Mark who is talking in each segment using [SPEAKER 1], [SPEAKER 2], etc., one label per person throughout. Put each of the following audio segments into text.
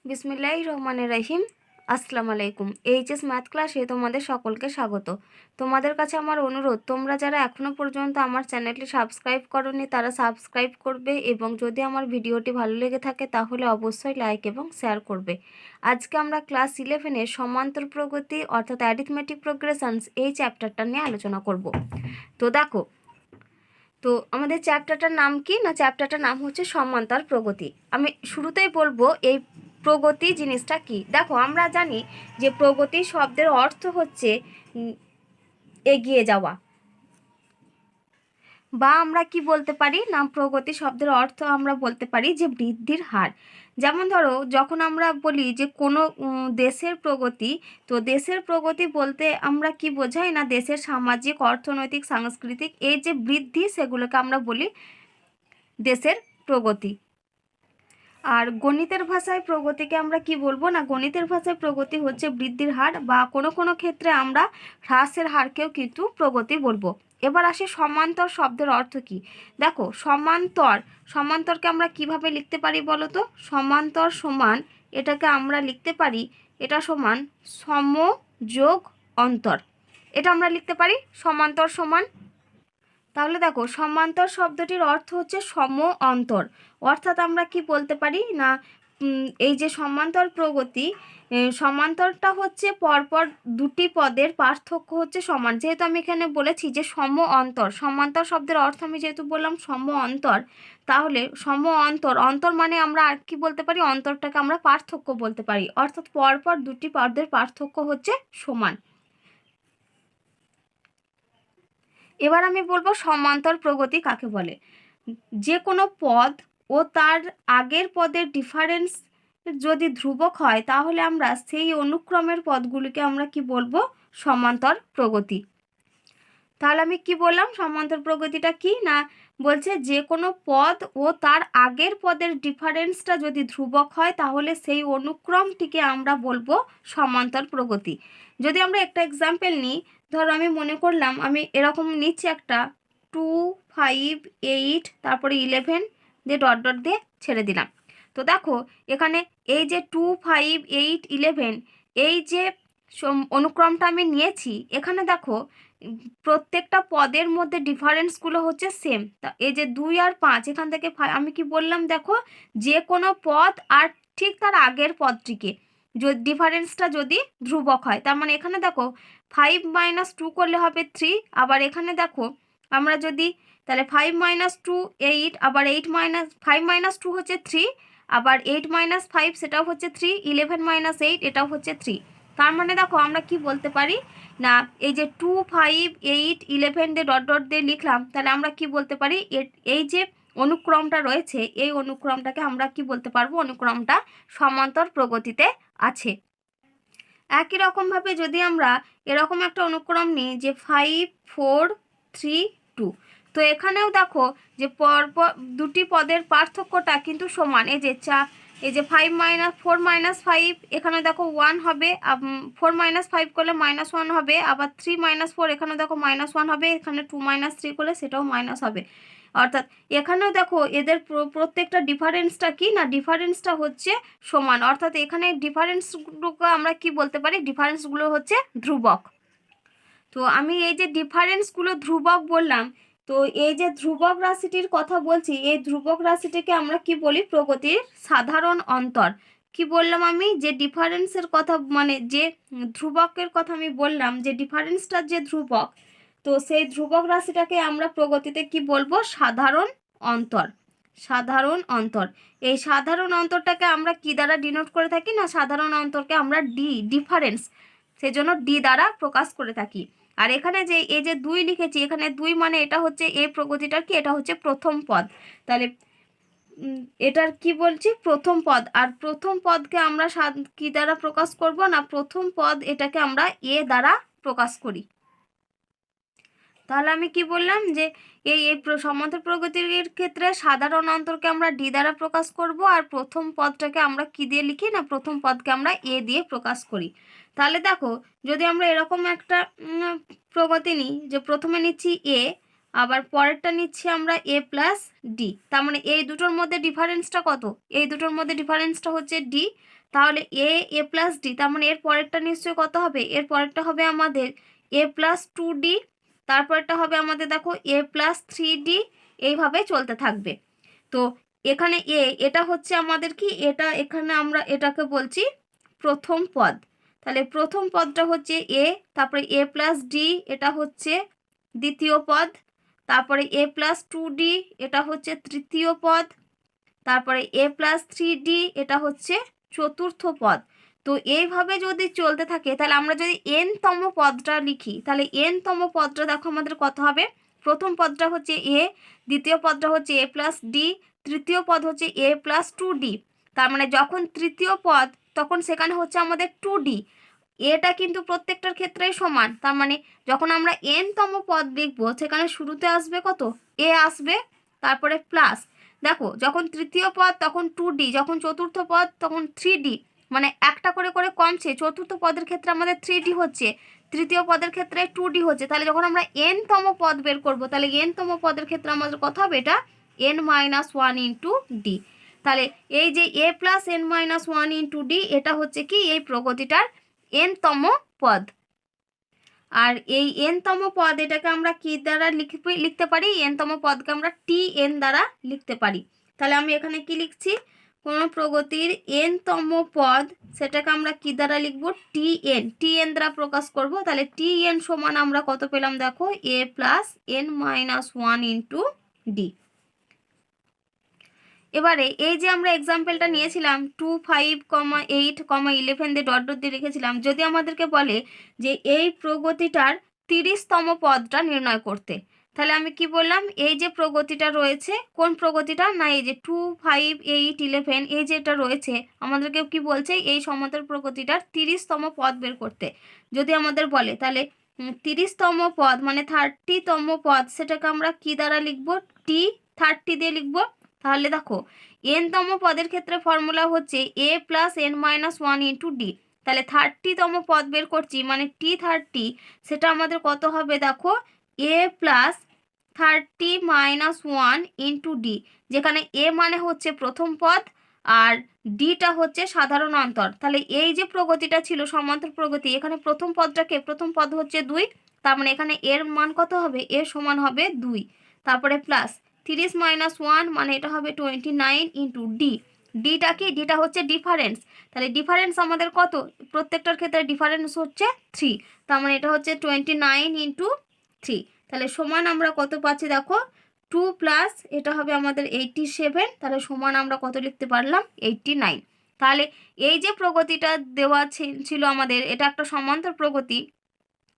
[SPEAKER 1] বিসমিল্লাহির রহমানির রহিম। আসসালামু আলাইকুম। এইচএস ম্যাথ ক্লাসে তোমাদের সকলকে স্বাগত। তোমাদের কাছে আমার অনুরোধ, তোমরা যারা এখনও পর্যন্ত আমার চ্যানেলটি সাবস্ক্রাইব করোনি তারা সাবস্ক্রাইব করবে, এবং যদি আমার ভিডিওটি ভালো লেগে থাকে তাহলে অবশ্যই লাইক এবং শেয়ার করবে। আজকে আমরা ক্লাস 11-এর সমান্তর প্রগতি অর্থাৎ অ্যারিথমেটিক প্রোগ্রেশনস এই চ্যাপ্টারটা নিয়ে আলোচনা করব। তো দেখো, তো আমাদের চ্যাপ্টারটার নাম কি না, চ্যাপ্টারটার নাম হচ্ছে সমান্তর প্রগতি। আমি শুরুতেই বলবো এই প্রগতি জিনিসটা কি। দেখো, আমরা জানি যে প্রগতি শব্দের অর্থ হচ্ছে এগিয়ে যাওয়া, বা আমরা কি বলতে পারি না, প্রগতি শব্দের অর্থ আমরা বলতে পারি যে বৃদ্ধির হার। যেমন ধরো, যখন আমরা বলি যে কোনো দেশের প্রগতি, তো দেশের প্রগতি বলতে আমরা কি বোঝাই না, দেশের সামাজিক, অর্থনৈতিক, সাংস্কৃতিক এই যে বৃদ্ধি, সেগুলোকে আমরা বলি দেশের প্রগতি। আর গণিতের ভাষায় প্রগতিকে আমরা কি বলবো না, গণিতের ভাষায় প্রগতি হচ্ছে বৃদ্ধির হার, বা কোনো কোনো ক্ষেত্রে আমরা হ্রাসের হারকেও কিন্তু প্রগতি বলবো। এবার আসি সমান্তর শব্দের অর্থ কি। দেখো, সমান্তরকে আমরা কিভাবে লিখতে পারি বলো তো। সমান্তর সমান, এটাকে আমরা লিখতে পারি, এটা সমান সম যোগ অন্তর। এটা আমরা লিখতে পারি সমান্তর সমান। তাহলে দেখো, সমান্তর শব্দটির অর্থ হচ্ছে সম অন্তর। অর্থাৎ আমরা কি বলতে পারি না, এই যে সমান্তর প্রগতি, সমান্তরটা হচ্ছে পরপর দুটি পদের পার্থক্য হচ্ছে সমান। যেহেতু আমি এখানে বলেছি যে সম অন্তর, সমান্তর শব্দের অর্থ আমি যেহেতু বললাম সম অন্তর, তাহলে সম অন্তর, অন্তর মানে আমরা আর কি বলতে পারি, অন্তরটাকে আমরা পার্থক্য বলতে পারি। অর্থাৎ পরপর দুটি পদের পার্থক্য হচ্ছে সমান। এবার আমি বলবো সমান্তর প্রগতি কাকে বলে। যে কোনো পদ ও তার আগের পদের ডিফারেন্স যদি ধ্রুবক হয়, তাহলে আমরা সেই অনুক্রমের পদগুলিকে আমরা কি বলবো, সমান্তর প্রগতি। তাহলে আমি কি বললাম, সমান্তর প্রগতিটা কি না, বলছে যে কোনো পদ ও তার আগের পদের ডিফারেন্সটা যদি ধ্রুবক হয়, তাহলে সেই অনুক্রমটিকে আমরা বলবো সমান্তর প্রগতি। যদি আমরা একটা এক্সাম্পল নিই, ধরো আমি মনে করলাম আমি এরকম নিচ্ছি একটা 2, 5, 8 তারপরে 11 দিয়ে ডট ডট দিয়ে ছেড়ে দিলাম। তো দেখো, এখানে এই যে 2, 5, 8, 11 এই যে অনুক্রমটা আমি নিয়েছি, এখানে দেখো প্রত্যেকটা পদের মধ্যে ডিফারেন্সগুলো হচ্ছে সেম। তা এই যে 2 আর 5, এখান থেকে আমি কি বললাম, দেখো যে কোনো পদ আর ঠিক তার আগের পদটিকে যদি ডিফারেন্সটা যদি ধ্রুবক হয়, তার মানে এখানে দেখো 5 - 2 করলে হবে 3। আবার এখানে দেখো আমরা যদি, তাহলে 5 - 2 8, আবার 5 - 2 হচ্ছে 3, আবার 8 - 5 সেটাও হচ্ছে 3, 11 - 8 এটাও হচ্ছে 3। তার মানে দেখো আমরা কি বলতে পারি না, এই যে 2, 5, 8, 11 দিয়ে ডট ডট দিয়ে লিখলাম, তাহলে আমরা কি বলতে পারি, এই যে অনুক্রমটা রয়েছে এই অনুক্রমটাকে আমরা কি বলতে পারবো, অনুক্রমটা সমান্তর প্রগতিতে আছে। একই রকমভাবে যদি আমরা এরকম একটা অনুক্রম নিই যে 5, 4, 3, 2, তো এখানেও দেখো যে পরপর দুটি পদের পার্থক্যটা কিন্তু সমান। এই যে 5 - 4 - 5, এখানে দেখো 1 হবে, 4 - 5 করলে -1 হবে, আবার 3 - 4 এখানে দেখো -1 হবে, এখানে 2 - 3 করলে সেটাও মাইনাস হবে। অর্থাৎ এখানেও দেখো এদের প্রত্যেকটা ডিফারেন্সটা কি না, ডিফারেন্সটা হচ্ছে সমান। অর্থাৎ এখানে ডিফারেন্সগুলোকে আমরা কি বলতে পারি, ডিফারেন্সগুলো হচ্ছে ধ্রুবক। তো আমি এই যে ডিফারেন্সগুলো ধ্রুবক বললাম, তো এই যে ধ্রুবক রাশিটির কথা বলছি, এই ধ্রুবক রাশিটিকে আমরা কি বলি, প্রগতির সাধারণ অন্তর। কি বললাম আমি, যে ডিফারেন্সের কথা মানে যে ধ্রুবকের কথা আমি বললাম, যে ডিফারেন্সটা যে ধ্রুবক, তো সেই ধ্রুবক রাশিটাকে আমরা প্রগতিতে কি বলবো, সাধারণ অন্তর। সাধারণ অন্তর, এই সাধারণ অন্তরটাকে আমরা কি দ্বারা ডিনোট করে থাকি না, সাধারণ অন্তরকে আমরা ডিফারেন্স, সেজন্য ডি দ্বারা প্রকাশ করে থাকি। আর এখানে যে এই যে 2 লিখেছি, এখানে 2 মানে এটা হচ্ছে এই প্রগতিটার কি, এটা হচ্ছে প্রথম পদ। তাহলে এটার কি বলছি, প্রথম পদ। আর প্রথম পদকে আমরা কি দ্বারা প্রকাশ করব না, প্রথম পদ এটাকে আমরা এ দ্বারা প্রকাশ করি। তাহলে আমি কি বললাম যে এই সমান্তর প্রগতির ক্ষেত্রে সাধারণ অন্তরকে আমরা ডি দ্বারা প্রকাশ করব, আর প্রথম পদটাকে আমরা কি দিয়ে লিখি না, প্রথম পদকে আমরা এ দিয়ে প্রকাশ করি। তাহলে দেখো, যদি আমরা এরকম একটা প্রগতি নিই, যে প্রথমে নিচ্ছি এ, আবার পরেরটা নিচ্ছি আমরা এ প্লাস ডি, তার মানে এই দুটোর মধ্যে ডিফারেন্সটা কত, এই দুটোর মধ্যে ডিফারেন্সটা হচ্ছে ডি। তাহলে এ প্লাস ডি, তার মানে এর পরেরটা নিশ্চয়ই কত হবে, এর পরেরটা হবে আমাদের এ প্লাস 2d, তারপরেরটা হবে আমাদের দেখো এ প্লাস 3d, এইভাবে চলতে থাকবে। তো এখানে এটা হচ্ছে আমাদের কি, এটা এখানে আমরা এটাকে বলছি প্রথম পদ। তাহলে প্রথম পদটা হচ্ছে এ, তারপরে এ প্লাস ডি এটা হচ্ছে দ্বিতীয় পদ, তারপরে এ প্লাস 2d এটা হচ্ছে তৃতীয় পদ, তারপরে এ প্লাস 3d এটা হচ্ছে চতুর্থ পদ। তো এইভাবে যদি চলতে থাকে তাহলে আমরা যদি তম পদটা লিখি, তাহলে তম পদটা দেখো আমাদের কত হবে, প্রথম পদটা হচ্ছে এ, দ্বিতীয় পদটা হচ্ছে এ প্লাস ডি, তৃতীয় পদ হচ্ছে এ প্লাস 2d। তার মানে যখন তৃতীয় পদ তখন সেখানে হচ্ছে আমাদের 2d। এটা কিন্তু প্রত্যেকটার ক্ষেত্রেই সমান, তার মানে যখন আমরা তম পদ লিখবো সেখানে শুরুতে আসবে কত, এ আসবে, তারপরে প্লাস, দেখো যখন তৃতীয় পদ তখন 2d, যখন চতুর্থ পদ তখন 3d, মানে একটা করে করে কমছে, চতুর্থ পদের ক্ষেত্রে আমাদের 3d হচ্ছে, তৃতীয় পদের ক্ষেত্রে 2d হচ্ছে। তাহলে যখন আমরা তম পদ বের করব তাহলে তম পদের ক্ষেত্রে আমাদের কত হবে, এটা n-1 ইন্টু ডি। তাহলে এই যে A plus n-1 into D এটা হচ্ছে কি এই প্রগতিটার তম পদ। আর এই তম পদ এটাকে আমরা কি দ্বারা লিখতে পারি, তম পদকে আমরা tn দ্বারা লিখতে পারি। তাহলে আমি এখানে কি লিখছি, কোনো প্রগতির তম পদ সেটাকে আমরা কি দ্বারা লিখবো, tn দ্বারা প্রকাশ করব। তাহলে tn সমান আমরা কত পেলাম দেখো, a plus n-1 into D. এবারে এই যে আমরা এক্সাম্পলটা নিয়েছিলাম 2, 5, 8, 11 দিয়ে ডট ডট দিয়ে রেখেছিলাম, যদি আমাদেরকে বলে যে এই প্রগতিটার 30তম পদটা নির্ণয় করতে, তাহলে আমি কি বললাম, এই যে প্রগতিটা রয়েছে, কোন প্রগতিটা না, এই যে 2, 5, 8, 11 এই যে এটা রয়েছে, আমাদেরকে কি বলছে এই সমান্তর প্রগতিটার 30তম পদ বের করতে যদি আমাদের বলে, তাহলে 30তম পদ মানে 30তম পদ সেটাকে আমরা কি দ্বারা লিখবো, t30 দিয়ে লিখবো। তাহলে দেখো তম পদের ক্ষেত্রে ফর্মুলা হচ্ছে A plus n-1 into D. তাহলে 30তম পদ বের করছি মানে t30, সেটা আমাদের কত হবে দেখো, এ প্লাস 30-1 ইন্টু ডি, যেখানে এ মানে হচ্ছে প্রথম পদ আর ডিটা হচ্ছে সাধারণ অন্তর। তাহলে এই যে প্রগতিটা ছিল সমান্তর প্রগতি, এখানে প্রথম পদটাকে, প্রথম পদ হচ্ছে 2, তার মানে এখানে এর মান কত হবে, এর সমান হবে 2, তারপরে প্লাস 30-1 মানে এটা হবে 29 ইন্টু ডি। ডিটা কি, ডিটা হচ্ছে ডিফারেন্স, তাহলে ডিফারেন্স আমাদের কত, প্রত্যেকটার ক্ষেত্রে ডিফারেন্স হচ্ছে 3, তার মানে এটা হচ্ছে 29 ইন্টু 3। তাহলে সমান আমরা কত পাচ্ছি দেখো, 2 প্লাস এটা হবে আমাদের 87, তাহলে সমান আমরা কত লিখতে পারলাম, 89। তাহলে এই যে প্রগতিটা দেওয়া ছিল আমাদের, এটা একটা সমান্তর প্রগতি,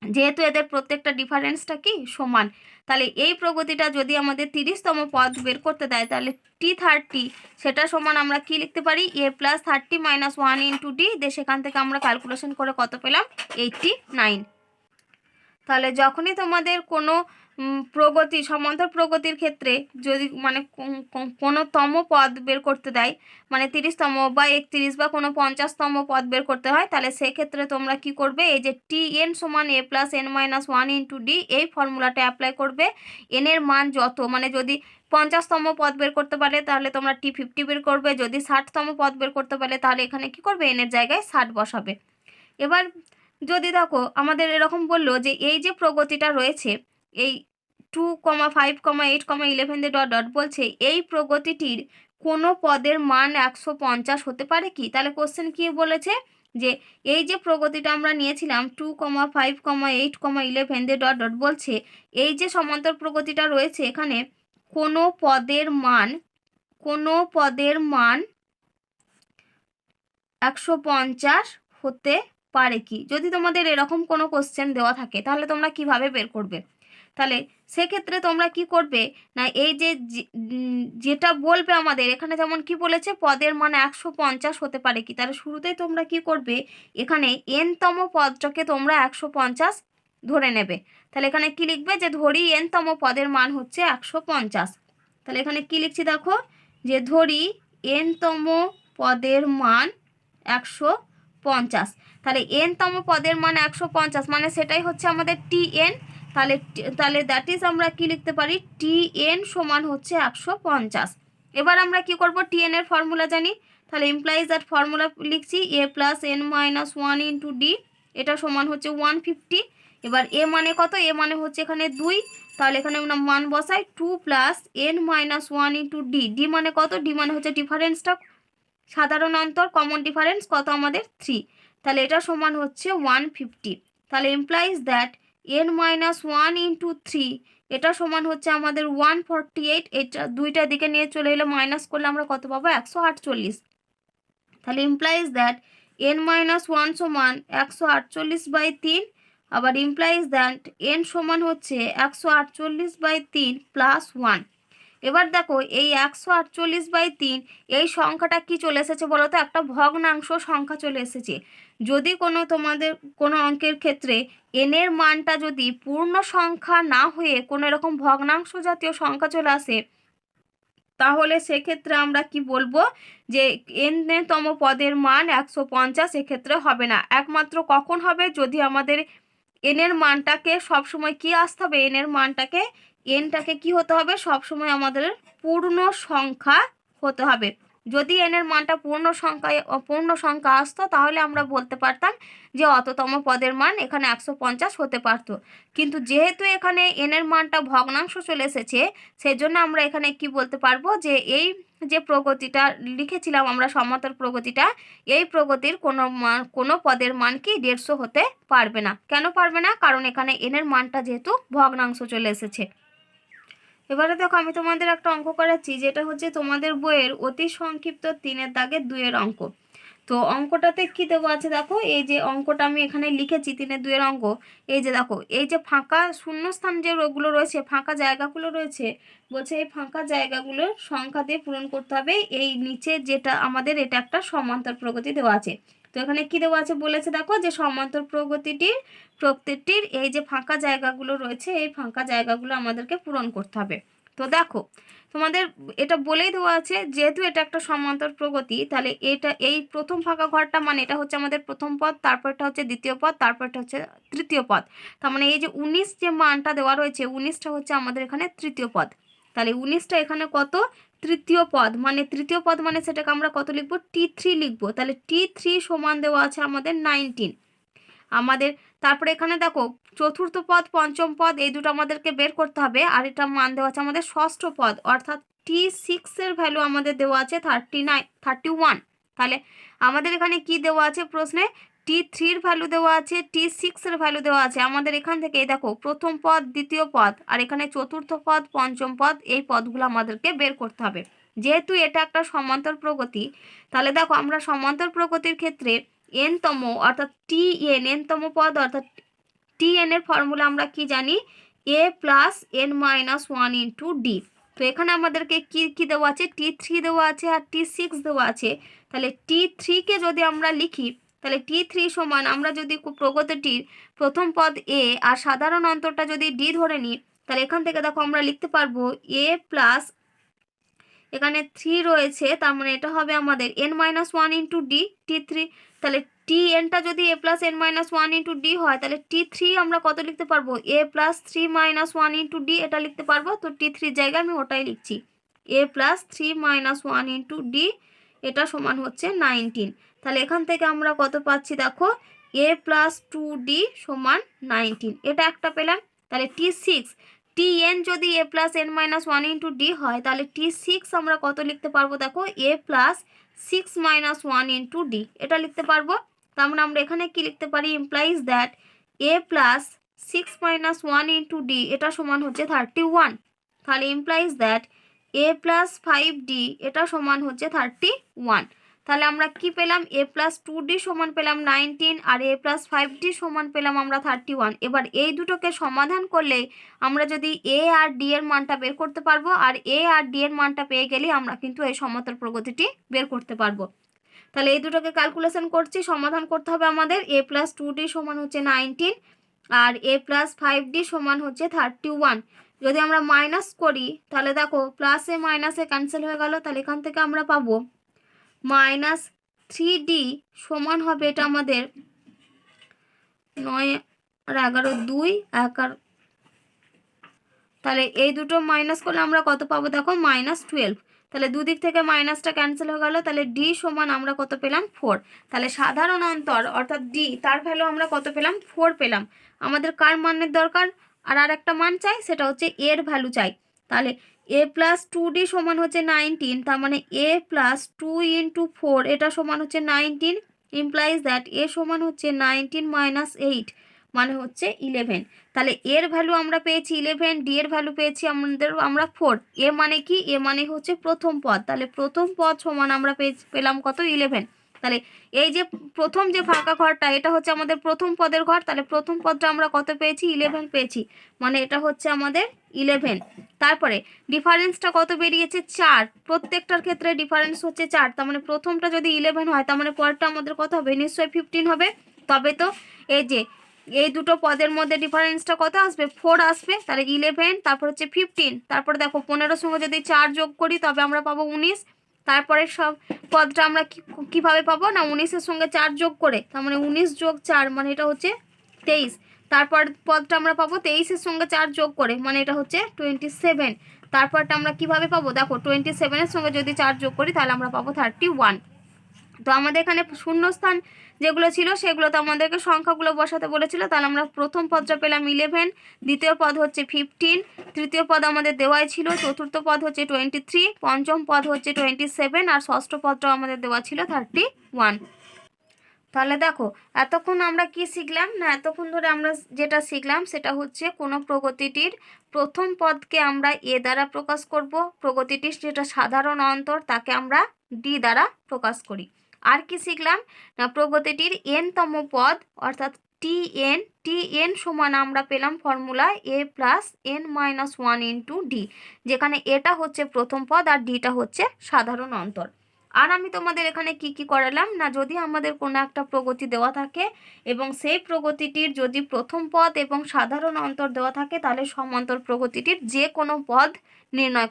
[SPEAKER 1] যেহেতু এদের প্রত্যেকটা ডিফারেন্সটা কি সমান, তাহলে এই প্রগতিটা যদি আমাদের 30তম পদ বের করতে দেয় তাহলে t30 সেটা সমান আমরা কি লিখতে পারি, a প্লাস 30-1 ইন্টু ডি, সেখান থেকে আমরা ক্যালকুলেশন করে কত পেলাম, 89। তাহলে যখনই তোমাদের কোনো প্রগতি, সমান্তর প্রগতির ক্ষেত্রে যদি মানে কোনো তম পদ বের করতে দেয়, মানে 30তম বা 31 বা কোনো 50তম পদ বের করতে হয়, তাহলে সেক্ষেত্রে তোমরা কি করবে, এই যে tn সমান a plus n-1 into D এই ফর্মুলাটা অ্যাপ্লাই করবে। n এর মান যত, মানে যদি 50তম পদ বের করতে পারে তাহলে তোমরা t50 বের করবে, যদি 60তম পদ বের করতে পারে তাহলে এখানে কি করবে, n এর জায়গায় 60 বসাবে। এবার যদি দেখো আমাদের এরকম বললো যে এই যে প্রগতিটা রয়েছে, এই 2, 5, 8, 11 দিয়ে ডট ডট বলছে এই প্রগতিটির কোনো পদের মান 150 হতে পারে কি, তাহলে কোশ্চেন কি বলেছে যে এই যে প্রগতিটা আমরা নিয়েছিলাম 2, 5, 8, 11 দিয়ে ডট ডট বলছে এই যে সমান্তর প্রগতিটা রয়েছে এখানে কোনো পদের মান 150 হতে পারে কি, যদি তোমাদের এরকম কোনো কোশ্চেন দেওয়া থাকে তাহলে তোমরা কিভাবে বের করবে। তাহলে সেক্ষেত্রে তোমরা কি করবে না, এই যে যেটা বলবে আমাদের এখানে, যেমন কি বলেছে পদের মান 150 হতে পারে কি, তাহলে শুরুতেই তোমরা কি করবে, এখানে তম পদটাকে তোমরা 150 ধরে নেবে। তাহলে এখানে কি লিখবে, যে ধরি তম পদের মান হচ্ছে 150। তাহলে এখানে কি লিখছি দেখো, যে ধরি তম পদের মান 150। তাহলে তম পদের মান 150 মানে সেটাই হচ্ছে আমাদের tn। তাহলে দ্যাট ইজ আমরা কি লিখতে পারি, tn সমান হচ্ছে 150। এবার আমরা কি করব, tn এর ফর্মুলা জানি, তাহলে ইমপ্লাইজ দ্যাট ফর্মুলা লিখছি A plus N minus one into D, এটা সমান হচ্ছে 150। এবার এ মানে কত, এ মানে হচ্ছে এখানে 2, তাহলে এখানে আমরা মান বসাই 2 plus N minus one into D, D মানে কত, ডি মানে হচ্ছে ডিফারেন্সটা, সাধারণ অন্তর কমন ডিফারেন্স কত আমাদের 3, তাহলে এটা সমান হচ্ছে 150। তাহলে implies that N minus one into 3 এটা সমান হচ্ছে আমাদের 148, এটা দুইটা দিকে নিয়ে চলে এলে মাইনাস করলে আমরা কত পাবো 148। তাহলে implies that N minus one সমান 148/3, আবার ইমপ্লাইজ দ্যাট এন সমান হচ্ছে 148/3 প্লাস 1। এবার দেখো এই 148/3 এই সংখ্যাটা কি চলে এসেছে বলো তো, একটা ভগ্নাংশ সংখ্যা চলে এসেছে। যদি তোমাদের কোনো অঙ্কের ক্ষেত্রে এনের মানটা যদি পূর্ণ সংখ্যা না হয়ে কোনো এরকম ভগ্নাংশ জাতীয় সংখ্যা চলে আসে, তাহলে সেক্ষেত্রে আমরা কি বলবো যে এনতম পদের মান 150 এক্ষেত্রে হবে না। একমাত্র কখন হবে, যদি আমাদের এনের মানটাকে সবসময় কি আসতে হবে, এনের মানটাকে এনটাকে কি হতে হবে, সবসময় আমাদের পূর্ণ সংখ্যা হতে হবে। যদি এনের মানটা পূর্ণ সংখ্যা আসতো তাহলে আমরা বলতে পারতাম যে অততম পদের মান এখানে 150 হতে পারতো। কিন্তু যেহেতু এখানে এনের মানটা ভগ্নাংশ চলে এসেছে, সেজন্য আমরা এখানে কি বলতে পারবো যে এই যে প্রগতিটা লিখেছিলাম আমরা সমান্তর প্রগতিটা, এই প্রগতির কোনো পদের মান কি 150 হতে পারবে না। কেন পারবে না, কারণ এখানে এনের মানটা যেহেতু ভগ্নাংশ চলে এসেছে। এবারে দেখো আমি তোমাদের একটা অঙ্ক করাচ্ছি, যেটা হচ্ছে তোমাদের বইয়ের অতি সংক্ষিপ্ত 3-এর দাগের 2-এর অঙ্ক। তো অঙ্কটাতে কি দেবো আছে দেখো, এই যে অঙ্কটা আমি এখানে লিখেছি 3-এর 2-এর অঙ্ক, এই যে দেখো এই যে ফাঁকা শূন্যস্থান যে রোগুলো রয়েছে, ফাঁকা জায়গাগুলো রয়েছে, বলছে এই ফাঁকা জায়গাগুলোর সংখ্যা দিয়ে পূরণ করতে হবে। এই নিচে যেটা আমাদের এটা একটা সমান্তর প্রগতি দেওয়া আছে। তো এখানে কি দেওয়া আছে বলেছে দেখো, যে সমান্তর প্রত্যেকটির এই যে ফাঁকা জায়গাগুলো রয়েছে, এই ফাঁকা জায়গাগুলো আমাদেরকে পূরণ করতে হবে। তো দেখো তোমাদের এটা বলেই দেওয়া আছে, যেহেতু এটা একটা সমান্তর প্রগতি, তাহলে এটা এই প্রথম ফাঁকা ঘরটা মানে এটা হচ্ছে আমাদের প্রথম পদ, তারপরটা হচ্ছে দ্বিতীয় পদ, তারপরটা হচ্ছে তৃতীয় পদ। তার মানে এই যে 19 যে মানটা দেওয়া রয়েছে, 19টা হচ্ছে আমাদের এখানে তৃতীয় পদ। তাহলে 19টা এখানে কত, তৃতীয় পদ, মানে তৃতীয় পদ মানে সেটাকে আমরা কত লিখবো, T3 লিখবো। তাহলে T3 সমান দেওয়া আছে আমাদের 19 আমাদের। তারপরে এখানে দেখো চতুর্থ পদ, পঞ্চম পদ, এই দুটো আমাদেরকে বের করতে হবে। আর এটা মান দেওয়া আছে আমাদের ষষ্ঠ পদ, অর্থাৎ T6 এর ভ্যালু আমাদের দেওয়া আছে 31। তাহলে আমাদের এখানে কি দেওয়া আছে প্রশ্নে, T3 এর ভ্যালু দেওয়া আছে, T6 এর ভ্যালু দেওয়া আছে। আমাদের এখান থেকে দেখো প্রথম পদ, দ্বিতীয় পদ, আর এখানে চতুর্থ পদ, পঞ্চম পদ, এই পদগুলো আমাদেরকে বের করতে হবে। যেহেতু এটা একটা সমান্তর প্রগতি, তাহলে দেখো আমরা সমান্তর প্রগতির ক্ষেত্রে এনতম অর্থাৎ এনতম পদ অর্থাৎ টিএন এর ফর্মুলা আমরা কি জানি, A plus N minus one into D. তো এখানে আমাদেরকে কি কি দেওয়া আছে, T3 দেওয়া আছে আর T6 দেওয়া আছে। তাহলে T3কে যদি আমরা লিখি, তাহলে T3 সমান আমরা যদি প্রগতিটির প্রথম পদ এ আর সাধারণ অন্তরটা যদি ডি ধরে নিই, তাহলে এখান থেকে দেখো আমরা লিখতে পারবো এ প্লাস এখানে 3 রয়েছে, তার মানে এটা হবে আমাদের n minus one into D T3। তাহলে টি এনটা যদি A plus N minus one into D হয়, তাহলে T3 আমরা কত লিখতে পারবো, A plus 3 minus one into D এটা লিখতে পারবো। তো T3 জায়গায় আমি ওটাই লিখছি, A plus 3 minus one into D, এটা সমান হচ্ছে 19। তাহলে এখান থেকে আমরা কত পাচ্ছি দেখো, এ প্লাস 2D সমান 19, এটা একটা পেলাম। তাহলে T6 Tn যদি A plus N minus one into D হয়, তাহলে T6 আমরা কত লিখতে পারবো দেখো, A plus 6 minus one into D এটা লিখতে পারবো। তার মানে আমরা এখানে কি লিখতে পারি, implies that A plus 6 minus one into D এটা সমান হচ্ছে 31। তাহলে implies that A plus 5D এটা সমান হচ্ছে 31। তাহলে আমরা কি পেলাম, এ প্লাস 2D সমান পেলাম 19 আর এ প্লাস 5D সমান পেলাম আমরা 31। এবার এই দুটোকে সমাধান করলে আমরা যদি এ আর ডি এর মানটা বের করতে পারবো, আর এ আর ডি এর মানটা পেয়ে গেলে আমরা কিন্তু এই সমান্তর প্রগতিটি বের করতে পারবো। তাহলে এই দুটোকে ক্যালকুলেশন করছি, সমাধান করতে হবে আমাদের। এ প্লাস 2D সমান হচ্ছে 19 আর এ প্লাস 5D সমান হচ্ছে 31। যদি আমরা মাইনাস করি তাহলে দেখো প্লাসে মাইনাসে ক্যান্সেল হয়ে গেল, তাহলে এখান থেকে আমরা পাবো মাইনাস 3D সমান হবে, এটা আমাদের 9 আর 11 2 11, তাহলে এই দুটো মাইনাস করলে আমরা কত পাবো দেখো, -12। তাহলে দুদিক থেকে মাইনাসটা ক্যান্সেল হয়ে গেল, তাহলে ডি সমান আমরা কত পেলাম 4। তাহলে সাধারণ অন্তর অর্থাৎ ডি তার ভ্যালু আমরা কত পেলাম 4 পেলাম। আমাদের কার মানের দরকার আর একটা মান চাই, সেটা হচ্ছে এর ভ্যালু চাই। তাহলে এ প্লাস 2d সমান হচ্ছে 19, তার মানে এ প্লাস 2 ইন্টু 4 এটা সমান হচ্ছে 19, ইমপ্লাইজ দ্যাট এ সমান হচ্ছে 19 মাইনাস 8 মানে হচ্ছে 11। তাহলে এর ভ্যালু আমরা পেয়েছি 11, ডি এর ভ্যালু পেয়েছি আমরা 4। এ মানে কি, এ মানে হচ্ছে প্রথম পদ, তাহলে প্রথম পদ সমান আমরা পেলাম কত 11। তাহলে এই যে প্রথম যে ফাঁকা ঘরটা এটা হচ্ছে আমাদের প্রথম পদের ঘর, তাহলে প্রথম পদটা আমরা কত পেয়েছি 11 পেয়েছি, মানে এটা হচ্ছে আমাদের 11। তারপরে ডিফারেন্সটা কত বেরিয়েছে 4, প্রত্যেকটার ক্ষেত্রে ডিফারেন্স হচ্ছে 4, তার মানে প্রথমটা যদি 11 হয় তার মানে পরেরটা আমাদের কত হবে নিশ্চয়ই 15 হবে। তবে তো এই যে এই দুটো পদের মধ্যে ডিফারেন্সটা কত আসবে 4 আসবে, তাহলে 11 তারপর হচ্ছে 15, তারপরে দেখো 15 সঙ্গে যদি 4 যোগ করি তবে আমরা পাবো 19। তারপরে সব পদটা আমরা কিভাবে পাবো না 19-এর সঙ্গে 4 যোগ করে, তার মানে 19 যোগ 4 মানে এটা হচ্ছে 23। তারপর পদটা আমরা পাবো 23-এর সঙ্গে 4 যোগ করে, মানে এটা হচ্ছে 27। তারপরটা আমরা কিভাবে পাবো দেখো 27-এর সঙ্গে যদি 4 যোগ করি তাহলে আমরা পাবো 31। তো আমাদের এখানে শূন্যস্থান যেগুলো ছিল সেগুলো তো আমাদেরকে সংখ্যাগুলো বসাতে বলেছিল, তাহলে আমরা প্রথম পদটা পেলাম 11, দ্বিতীয় পদ হচ্ছে 15, তৃতীয় পদ আমাদের দেওয়াই ছিল, চতুর্থ পদ হচ্ছে 23, পঞ্চম পদ হচ্ছে 27 আর ষষ্ঠ পদটাও আমাদের দেওয়া ছিল 31। তাহলে দেখো এতক্ষণ আমরা কি শিখলাম না, এতক্ষণ ধরে আমরা যেটা শিখলাম সেটা হচ্ছে কোনো প্রগতিটির প্রথম পদকে আমরা এ দ্বারা প্রকাশ করব, প্রগতিটির যেটা সাধারণ অন্তর তাকে আমরা ডি দ্বারা প্রকাশ করি। আর কি শিখলাম না প্রগতিটির n-তম পদ অর্থাৎ টি এন সমান আমরা পেলাম formula A plus n minus 1 into D, যেখানে এটা হচ্ছে প্রথম পদ আর ডিটা হচ্ছে সাধারণ অন্তর। আর আমি তোমাদের এখানে কি কি করালাম না, যদি আমাদের কোনো একটা প্রগতি দেওয়া থাকে এবং সেই প্রগতিটির যদি প্রথম পদ এবং সাধারণ অন্তর দেওয়া থাকে তাহলে সমান্তর প্রগতিটির যে কোনো পদ নির্ণয়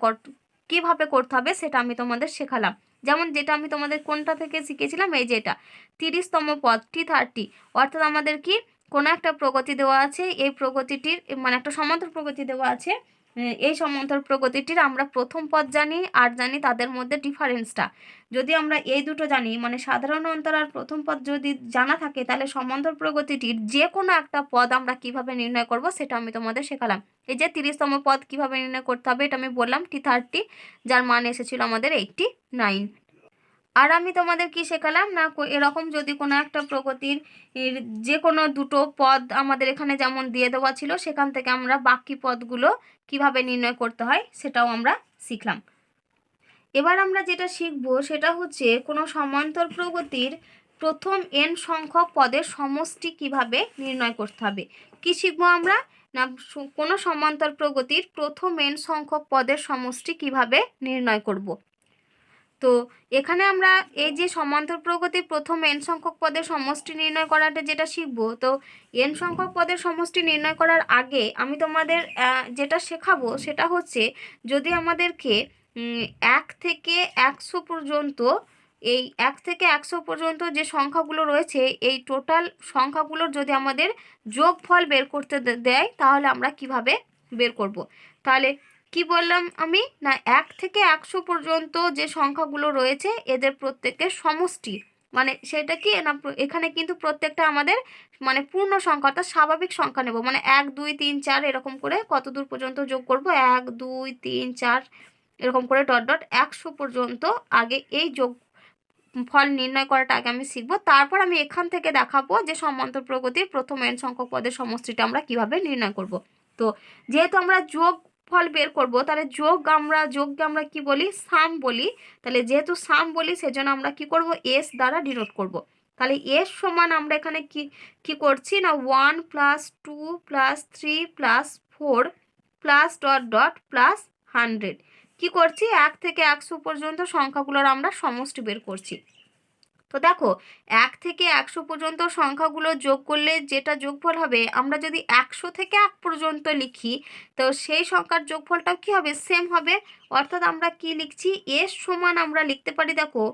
[SPEAKER 1] কিভাবে করতে হবে সেটা আমি তোমাদের শেখালাম। যেমন যেটা আমি তোমাদের কোনটা থেকে শিখেছিলাম, এই যেটা 30-তম পদ T30, অর্থাৎ আমাদের কি কোনো একটা প্রগতি দেওয়া আছে, এই প্রগতিটির মানে একটা সমান্তর প্রগতি দেওয়া আছে, এই সমান্তর প্রগতিটির আমরা প্রথম পদ জানি আর জানি তাদের মধ্যে ডিফারেন্সটা। যদি আমরা এই দুটো জানি মানে সাধারণ অন্তর আর প্রথম পদ যদি জানা থাকে তাহলে সমান্তর প্রগতিটির যে কোনো একটা পদ আমরা কিভাবে নির্ণয় করব সেটা আমি তোমাদের শেখালাম। এই যে 30-তম পদ কিভাবে নির্ণয় করতে হবে এটা আমি বললাম T30, যার মান এসেছিল আমাদের 89। আর আমি তোমাদের কি শেখালাম না এরকম যদি কোনো একটা প্রগতির যে কোনো দুটো পদ আমাদের এখানে যেমন দিয়ে দেওয়া ছিল সেখান থেকে আমরা বাকি পদগুলো কিভাবে নির্ণয় করতে হয় সেটাও আমরা শিখলাম। এবার আমরা যেটা শিখবো সেটা হচ্ছে কোনো সমান্তর প্রগতির প্রথম n সংখ্যক পদের সমষ্টি কিভাবে নির্ণয় করতে হবে। কি শিখবো আমরা না কোনো সমান্তর প্রগতির প্রথম n সংখ্যক পদের সমষ্টি কিভাবে নির্ণয় করব। তো এখানে আমরা এই যে সমান্তর প্রগতির প্রথম n সংখ্যক পদের সমষ্টি নির্ণয় করাটা যেটা শিখবো, তো n সংখ্যক পদের সমষ্টি নির্ণয় করার আগে আমি তোমাদের যেটা শেখাবো সেটা হচ্ছে যদি আমাদেরকে 1 থেকে 100 পর্যন্ত এই 1 থেকে 100 পর্যন্ত যে সংখ্যাগুলো রয়েছে এই টোটাল সংখ্যাগুলোর যদি আমাদের যোগফল বের করতে দেয় তাহলে আমরা কিভাবে বের করব। তাহলে কি বললাম আমি না 1 থেকে 100 পর্যন্ত যে সংখ্যাগুলো রয়েছে এদের প্রত্যেকের সমষ্টি, মানে সেটা কি না এখানে কিন্তু প্রত্যেকটা আমাদের মানে পূর্ণ সংখ্যা অর্থাৎ স্বাভাবিক সংখ্যা নেব, মানে 1 2 3 4 এরকম করে কত দূর পর্যন্ত যোগ করব 1 2 3 4 এরকম করে ডট ডট 100 পর্যন্ত আগে এই যোগ ফল নির্ণয় করাটা আগে আমি শিখবো, তারপর আমি এখান থেকে দেখাবো যে সমান্তর প্রগতির প্রথম n সংখ্যক পদের সমষ্টিটা আমরা কিভাবে নির্ণয় করব। তো যেহেতু আমরা যোগ ফল বের করব তাহলে যোগকে আমরা কি বলি সাম বলি, তাহলে যেহেতু সাম বলি সেজন্য আমরা কি করব এস দ্বারা ডিনোট করব। তাহলে এস সমান আমরা এখানে কি করছি না 1 + 2 + 3 + 4 প্লাস ডট ডট প্লাস 100 কি করছি 1 থেকে 100 পর্যন্ত সংখ্যাগুলোর আমরা সমষ্টি বের করছি। তো দেখো 1 থেকে 100 পর্যন্ত সংখ্যাগুলো যোগ করলে যেটা যোগফল হবে, আমরা যদি 100 থেকে 1 পর্যন্ত লিখি তো সেই সংখ্যার যোগফলটাও কি হবে সেম হবে, অর্থাৎ আমরা কি লিখছি এর সমান আমরা লিখতে পারি দেখো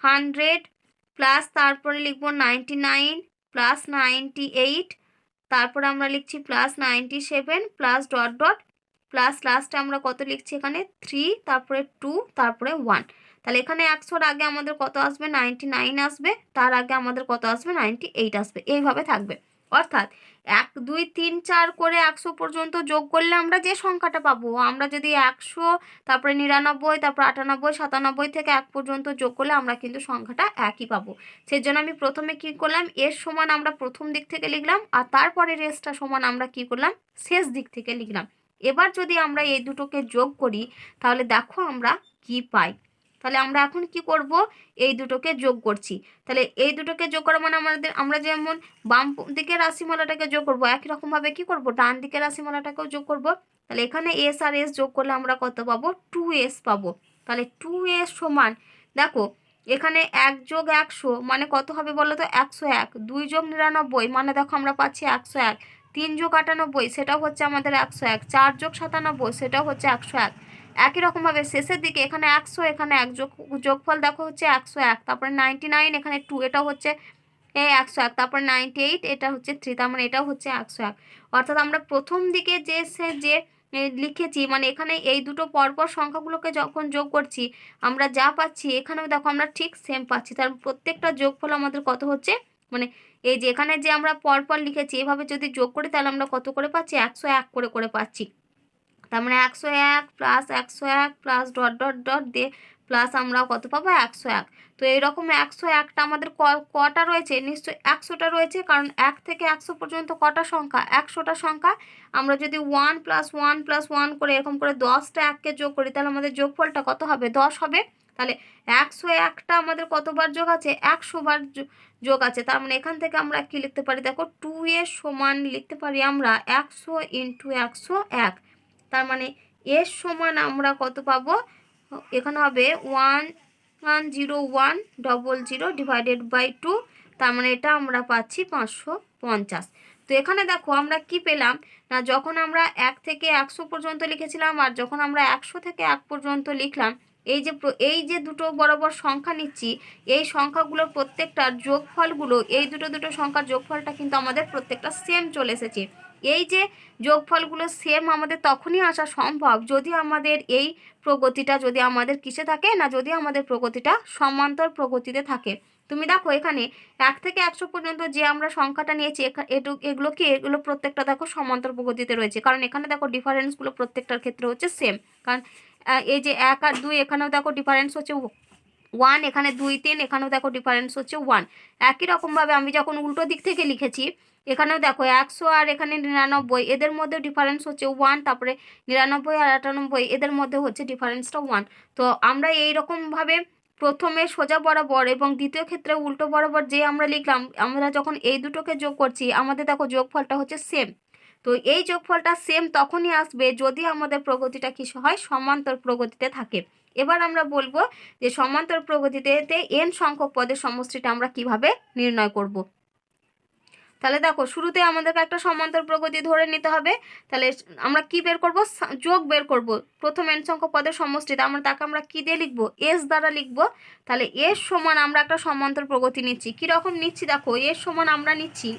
[SPEAKER 1] 100 প্লাস তারপরে লিখবো 99 প্লাস 98, তারপরে আমরা লিখছি plus 97 plus dot dot plus লাস্টে আমরা কত লিখছি এখানে 3, তারপরে 2, তারপরে 1। তাহলে এখানে 100-র আগে আমাদের কত আসবে 99 আসবে, তার আগে আমাদের কত আসবে 98 আসবে, এইভাবে থাকবে। অর্থাৎ 1 2 3 4 করে 100 পর্যন্ত যোগ করলে আমরা যে সংখ্যাটা পাবো, আমরা যদি 100 তারপরে 99 তারপর 98 97 থেকে 1 পর্যন্ত যোগ করলে আমরা কিন্তু সংখ্যাটা একই পাবো। সেই জন্য আমি প্রথমে কি করলাম, এর সমান আমরা প্রথম দিক থেকে লিখলাম, আর তারপরে রেসটা সমান আমরা কি করলাম, শেষ দিক থেকে লিখলাম। এবার যদি আমরা এই দুটোকে যোগ করি তাহলে দেখো আমরা কি পাই। তাহলে আমরা এখন কি করব, এই দুটোকে যোগ করছি। তাহলে এই দুটোকে যোগ করা মানে আমরা যেমন বাম দিকের রাশিমালাটাকে যোগ করব, একই রকমভাবে কি করব, ডান দিকের রাশিমালাটাকেও যোগ করব। তাহলে এখানে এস আর এস যোগ করলে আমরা কত পাবো, 2s পাবো। তাহলে 2s সমান, দেখো এখানে 1 যোগ 100 মানে কত হবে বলো তো, 101। 2 যোগ 99 মানে দেখো আমরা পাচ্ছি 101। 3 যোগ 98 সেটাও হচ্ছে আমাদের 101। 4 যোগ 97 সেটাও হচ্ছে 101। একই রকমভাবে শেষের দিকে এখানে 100, এখানে যোগফল দেখো হচ্ছে 101, তারপরে 99, এখানে 2, এটাও হচ্ছে 101, তারপর 98, এটা হচ্ছে 3, তার মানে এটাও হচ্ছে 101। অর্থাৎ আমরা প্রথম দিকে যে লিখেছি, মানে এখানে এই দুটো পরপর সংখ্যাগুলোকে যখন যোগ করছি আমরা যা পাচ্ছি এখানেও দেখো আমরা ঠিক সেম পাচ্ছি। তার প্রত্যেকটা যোগফল আমাদের কত হচ্ছে, মানে এই যে এখানে যে আমরা পরপর লিখেছি এভাবে যদি যোগ করি তাহলে আমরা কত করে পাচ্ছি, 101 করে পাচ্ছি। তার মানে 101 plus 101 plus dot dot dot দিয়ে প্লাস আমরা কত পাবো, 101। তো এইরকম 101টা আমাদের কটা রয়েছে, নিশ্চয়ই 100টা রয়েছে, কারণ 1 থেকে 100 পর্যন্ত কটা সংখ্যা, 100টা সংখ্যা। আমরা যদি 1 প্লাস 1 প্লাস 1 করে এরকম করে 10টা 1কে যোগ করি তাহলে আমাদের যোগফলটা কত হবে, 10 হবে। তাহলে 101টা আমাদের কতবার যোগ আছে, 100 বার যোগ আছে। তার মানে এখান থেকে আমরা কি লিখতে পারি, দেখো 2 এর সমান লিখতে পারি আমরা 100 ইন্টু 101। তার মানে এর সমান আমরা কত পাবো, এখানে হবে 10100 ডিভাইডেড বাই 2, তার মানে এটা আমরা পাচ্ছি 550। তো এখানে দেখো আমরা কি পেলাম না, যখন আমরা 1 থেকে 100 পর্যন্ত লিখেছিলাম আর যখন আমরা 100 থেকে 1 পর্যন্ত লিখলাম, এই যে দুটো বরাবর সংখ্যা নিচ্ছি, এই সংখ্যাগুলোর প্রত্যেকটার যোগফলগুলো, এই দুটো সংখ্যার যোগফলটা কিন্তু আমাদের প্রত্যেকটা সেম চলে এসেছে। এই যে যোগফলগুলো সেম আমাদের তখনই আসা সম্ভব যদি আমাদের এই প্রগতিটা যদি আমাদের কিসে থাকে না, যদি আমাদের প্রগতিটা সমান্তর প্রগতিতে থাকে। তুমি দেখো এখানে 1 থেকে 100 পর্যন্ত যে আমরা সংখ্যাটা নিয়েছি এগুলো প্রত্যেকটা দেখো সমান্তর প্রগতিতে রয়েছে, কারণ এখানে দেখো ডিফারেন্সগুলো প্রত্যেকটার ক্ষেত্রে হচ্ছে সেম। কারণ এই যে 1 আর 2 এখানেও দেখো ডিফারেন্স হচ্ছে 1, এখানে 2 3 এখানেও দেখো ডিফারেন্স হচ্ছে 1। একই রকমভাবে আমি যখন উল্টো দিক থেকে লিখেছি এখানেও দেখো 100 আর এখানে 99 এদের মধ্যে ডিফারেন্স হচ্ছে 1, তারপরে 99 আর 98 এদের মধ্যে হচ্ছে ডিফারেন্সটা 1। তো আমরা এই রকমভাবে প্রথমে সোজা বরাবর এবং দ্বিতীয় ক্ষেত্রে উল্টো বরাবর যে আমরা লিখলাম, আমরা যখন এই দুটোকে যোগ করছি আমাদের দেখো যোগফলটা হচ্ছে সেম। তো এই যোগফলটা সেম তখনই আসবে যদি আমাদের প্রগতিটা কি হয়, সমান্তর প্রগতিতে থাকে। এবার আমরা বলবো যে সমান্তর প্রগতিতে n সংখ্যক পদের সমষ্টিটা আমরা কিভাবে নির্ণয় করব। তাহলে দেখো শুরুতে আমাদেরকে একটা সমান্তর প্রগতি ধরে নিতে হবে। তাহলে আমরা কি বের করব, যোগ বের করব প্রথম n সংখ্যক পদের সমষ্টি, তাকে আমরা কি দিয়ে লিখবো, s দ্বারা লিখবো। তাহলে এর সমান আমরা একটা সমান্তর প্রগতি নিচ্ছি, কীরকম নিচ্ছি দেখো, এর সমান আমরা নিচ্ছি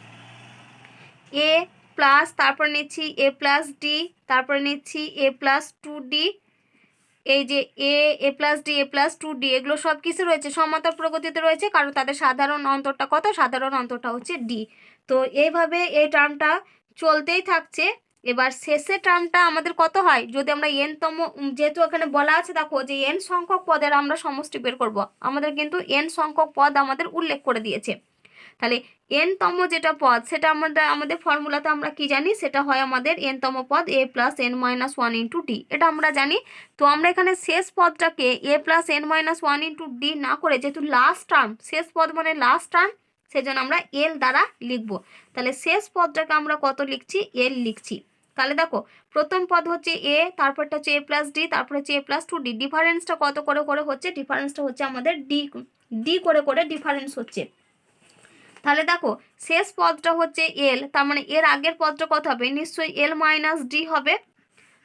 [SPEAKER 1] a প্লাস, তারপর নিচ্ছি a প্লাস ডি, তারপরে নিচ্ছি a প্লাস 2d। এই যে A plus D, A plus 2d এগুলো সব কিছু রয়েছে সমান্তর প্রগতিতে রয়েছে, কারণ তাদের সাধারণ অন্তরটা কত, সাধারণ অন্তরটা হচ্ছে ডি। তো এইভাবে এই টার্মটা চলতেই থাকছে। এবার শেষের টার্মটা আমাদের কত হয়, যদি আমরা তম, যেহেতু এখানে বলা আছে দেখো যে n সংখ্যক পদের আমরা সমষ্টি বের করব, আমাদের কিন্তু n সংখ্যক পদ আমাদের উল্লেখ করে দিয়েছে। তাহলে n-তম যেটা পদ সেটা আমাদের ফর্মুলাতে আমরা কি জানি, সেটা হয় আমাদের n-তম পদ a plus n minus 1 into D, এটা আমরা জানি। তো আমরা এখানে শেষ পদটাকে a plus n minus 1 into D না করে, যেহেতু লাস্ট টার্ম, শেষ পদ মানে লাস্ট টার্ম, সেজন্য আমরা l দ্বারা লিখব। তাহলে শেষ পদটাকে আমরা কত লিখছি, l লিখছি। তাহলে দেখো প্রথম পদ হচ্ছে a, তারপরটা হচ্ছে a প্লাস ডি, তারপর হচ্ছে a প্লাস 2d। ডিফারেন্সটা কত করে হচ্ছে, ডিফারেন্সটা হচ্ছে আমাদের ডি করে ডিফারেন্স হচ্ছে। তাহলে দেখো শেষ পদটা হচ্ছে এল, তার মানে এর আগের পদটা কত হবে, নিশ্চয়ই এল মাইনাস ডি হবে,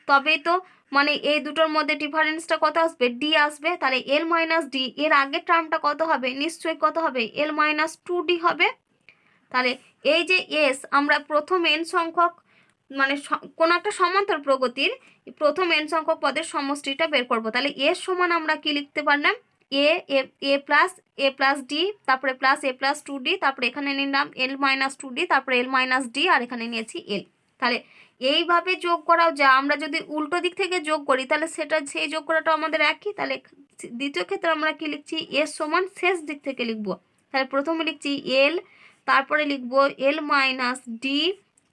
[SPEAKER 1] তবেই তো মানে এই দুটোর মধ্যে ডিফারেন্সটা কত আসবে, ডি আসবে। তাহলে এল মাইনাস ডি, এর আগের টার্মটা কত হবে, নিশ্চয়ই কত হবে, এল মাইনাস 2d হবে। তাহলে এই যে এস আমরা প্রথম n সংখ্যক মানে কোনো একটা সমান্তর প্রগতির প্রথম n সংখ্যক পদের সমষ্টিটা বের করব। তাহলে এর সমান আমরা কি লিখতে পারলাম, এ এ প্লাস ডি, তারপরে প্লাস এ প্লাস 2d, তারপরে এখানে নিলাম এল মাইনাস 2d, তারপরে এল মাইনাস ডি, আর এখানে নিয়েছি এল। তাহলে এইভাবে যোগ করাও যা, আমরা যদি উল্টো দিক থেকে যোগ করি তাহলে সেটা সেই যোগ করাটা আমাদের একই। তাহলে দ্বিতীয় ক্ষেত্রে আমরা কি লিখছি, এর সমান শেষ দিক থেকে লিখবো। তাহলে প্রথমে লিখছি এল, তারপরে লিখবো এল মাইনাস ডি,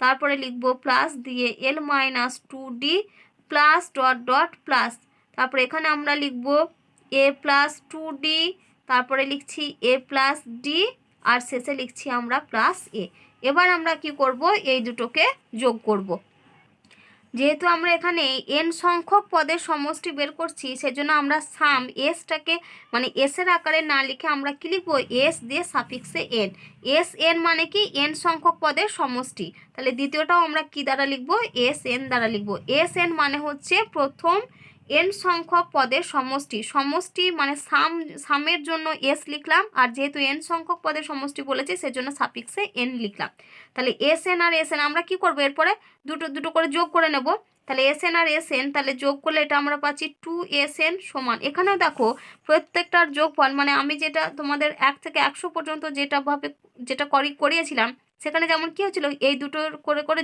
[SPEAKER 1] তারপরে লিখবো প্লাস দিয়ে L minus 2d plus dot dot plus, তারপরে এখানে আমরা লিখবো এ প্লাস 2d, তারপরে লিখছি এ প্লাস ডি, আর শেষে লিখছি আমরা প্লাস এ। এবার আমরা কি করব, এই দুটোকে যোগ করব। যেহেতু আমরা এখানে n সংখ্যক পদের সমষ্টি বের করছি, সেজন্য আমরা সাম এসটাকে মানে এসের আকারে না লিখে আমরা কি লিখবো, এস দিয়ে সাফিক্সে এন। এস এন মানে কি, n সংখ্যক পদের সমষ্টি। তাহলে দ্বিতীয়টাও আমরা কি দ্বারা লিখবো, এস এন দ্বারা লিখবো। এস এন মানে হচ্ছে প্রথম n সংখ্যক পদের সমষ্টি। সমষ্টি মানে সামের জন্য এস লিখলাম, আর যেহেতু n সংখ্যক পদের সমষ্টি বলেছে সেজন্য সাফিক্সে এন লিখলাম। তাহলে এস এন আর এস এন আমরা কি করবো, এরপরে দুটো দুটো করে যোগ করে নেব। তাহলে এস এন আর এস এন, তাহলে যোগ করলে এটা আমরা পাচ্ছি 2SN সমান, এখানেও দেখো প্রত্যেকটার যোগফল মানে আমি যেটা তোমাদের 1 থেকে 100 পর্যন্ত যেটা করিয়েছিলাম, সেখানে যেমন কি হচ্ছিল, এই দুটোর করে করে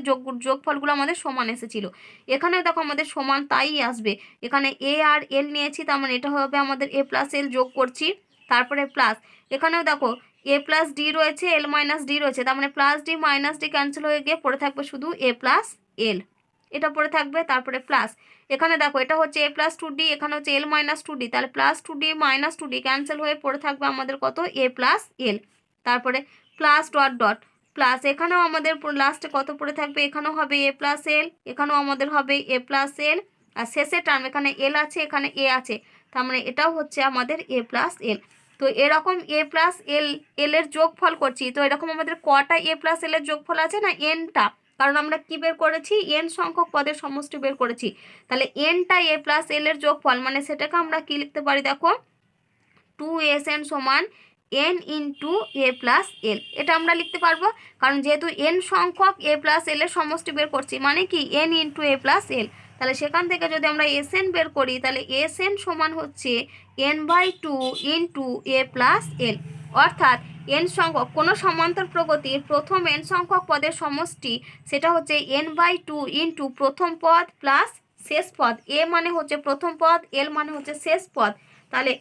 [SPEAKER 1] যোগফলগুলো আমাদের সমান এসেছিল। এখানেও দেখো আমাদের সমান তাই আসবে। এখানে এ আর এল নিয়েছি, তার মানে এটা হবে আমাদের এ প্লাস এল, যোগ করছি, তারপরে প্লাস এখানেও দেখো এ প্লাস ডি রয়েছে, এল মাইনাস ডি রয়েছে, তার মানে plus D minus D cancel হয়ে গিয়ে পড়ে থাকবে শুধু এ প্লাস এল, এটা পড়ে থাকবে। তারপরে প্লাস এখানে দেখো এটা হচ্ছে এ প্লাস 2d, এখানে হচ্ছে এল মাইনাস 2d, তাহলে plus 2d minus 2d cancel হয়ে পড়ে থাকবে আমাদের কত, এ প্লাস এল। তারপরে প্লাস ডট ডট প্লাস, এখানেও আমাদের লাস্টে কত পড়ে থাকবে, এখানেও হবে এ প্লাস এল, এখানেও আমাদের হবে এ প্লাস এল, আর শেষে টার্ম এখানে এল আছে এখানে এ আছে, তার মানে এটাও হচ্ছে আমাদের এ প্লাস এল। তো এরকম এ প্লাস এল এর যোগফল করছি, তো এরকম আমাদের কটা এ প্লাস এল এর যোগফল আছে না, এনটা, কারণ আমরা কি বের করেছি, এন সংখ্যক পদের সমষ্টি বের করেছি। তাহলে এনটা এ প্লাস এল এর যোগফল, মানে সেটাকে আমরা কি লিখতে পারি, দেখো 2SN সমান n ইন্টু এ প্লাস এল, এটা আমরা লিখতে পারবো। কারণ যেহেতু n সংখ্যক এ প্লাস এল এর সমষ্টি বের করছি, মানে কি n ইন্টু এ প্লাস এল, তাহলে সেখান থেকে যদি আমরা SN বের করি, তাহলে SN সমান হচ্ছে n/2 ইন্টু এ প্লাস এল। অর্থাৎ n সংখ্যক কোনো সমান্তর প্রগতির প্রথম n সংখ্যক পদের সমষ্টি, সেটা হচ্ছে n/2 ইন্টু প্রথম পদ প্লাস শেষ পদ। এ মানে হচ্ছে প্রথম পদ, এল মানে হচ্ছে শেষ পদ। তাহলে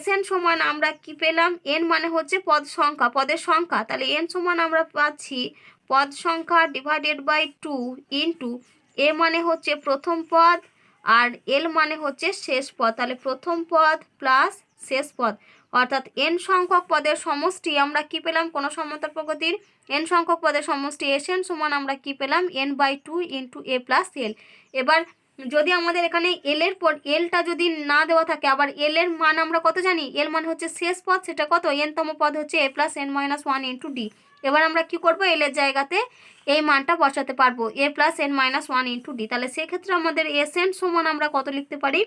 [SPEAKER 1] SN সমান আমরা কি পেলাম, n মানে হচ্ছে পদের সংখ্যা, তাহলে n সমান আমরা পাচ্ছি পদ সংখ্যা ডিভাইডেড বাই 2 ইন্টু এ মানে হচ্ছে প্রথম পদ, আর এল মানে হচ্ছে শেষ পদ। তাহলে প্রথম পদ প্লাস শেষ পদ, অর্থাৎ n সংখ্যক পদের সমষ্টি আমরা কি পেলাম, কোনো সমান্তর প্রগতির n সংখ্যক পদের সমষ্টি SN সমান আমরা কি পেলাম, n/2 ইন্টু এ প্লাস এল। এবার যদি আমাদের এখানে এল এর পর এলটা যদি না দেওয়া থাকে, আবার এল এর মান আমরা কত জানি, এল মানে হচ্ছে শেষ পদ, সেটা কত, n-তম পদ হচ্ছে A plus n minus 1 into D. এবার আমরা কি করব, এল এর জায়গাতে এই মানটা বসাতে পারবো, A plus n minus 1 into D. তাহলে সেক্ষেত্রে আমাদের SN সমান আমরা কত লিখতে পারি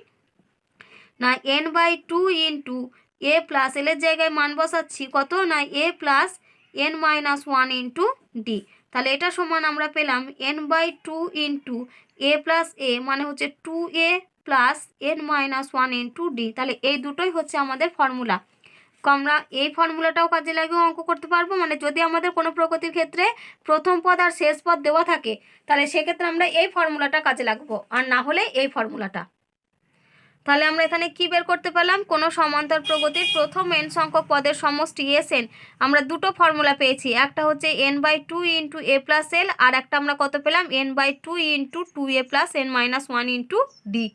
[SPEAKER 1] না, n/2 ইন্টু এ প্লাস এল এর জায়গায় মান বসাচ্ছি কত না, A plus n minus 1 into D. তাহলে এটা সমান আমরা পেলাম n/2 ইন্টু এ প্লাস এ মানে হচ্ছে 2a plus n minus 1 into D. তাহলে এই দুটোই হচ্ছে আমাদের ফর্মুলা। আমরা এই ফর্মুলাটাও কাজে লাগিয়ে অঙ্ক করতে পারবো, মানে যদি আমাদের কোনো প্রগতির ক্ষেত্রে প্রথম পদ আর শেষ পদ দেওয়া থাকে, তাহলে সেক্ষেত্রে আমরা এই ফর্মুলাটা কাজে লাগবো, আর না হলে এই ফর্মুলাটা। তাহলে আমরা এখানে কি বের করতে পেলাম, কোনো সমান্তর প্রগতির প্রথম n সংখ্যক পদের সমষ্টি SN, আমরা দুটো ফর্মুলা পেয়েছি, একটা হচ্ছে n/2 ইন্টু এ প্লাস এল, আর একটা আমরা কত পেলাম, n/2 into 2a plus n minus 1 into D.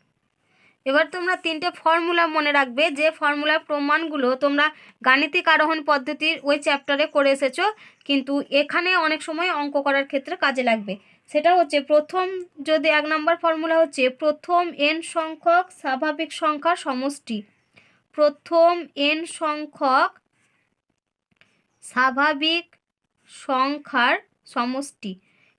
[SPEAKER 1] এবার তোমরা তিনটে ফর্মুলা মনে রাখবে, যে ফর্মুলার প্রমাণগুলো তোমরা গাণিতিক আরোহণ পদ্ধতির ওই চ্যাপ্টারে করে এসেছো, কিন্তু এখানে অনেক সময় অঙ্ক করার ক্ষেত্রে কাজে লাগবে। সেটা হচ্ছে প্রথম, যদি 1 নম্বর ফর্মুলা হচ্ছে প্রথম n সংখ্যক স্বাভাবিক সংখ্যার সমষ্টি, প্রথম n সংখ্যক স্বাভাবিক সংখ্যার সমষ্টি।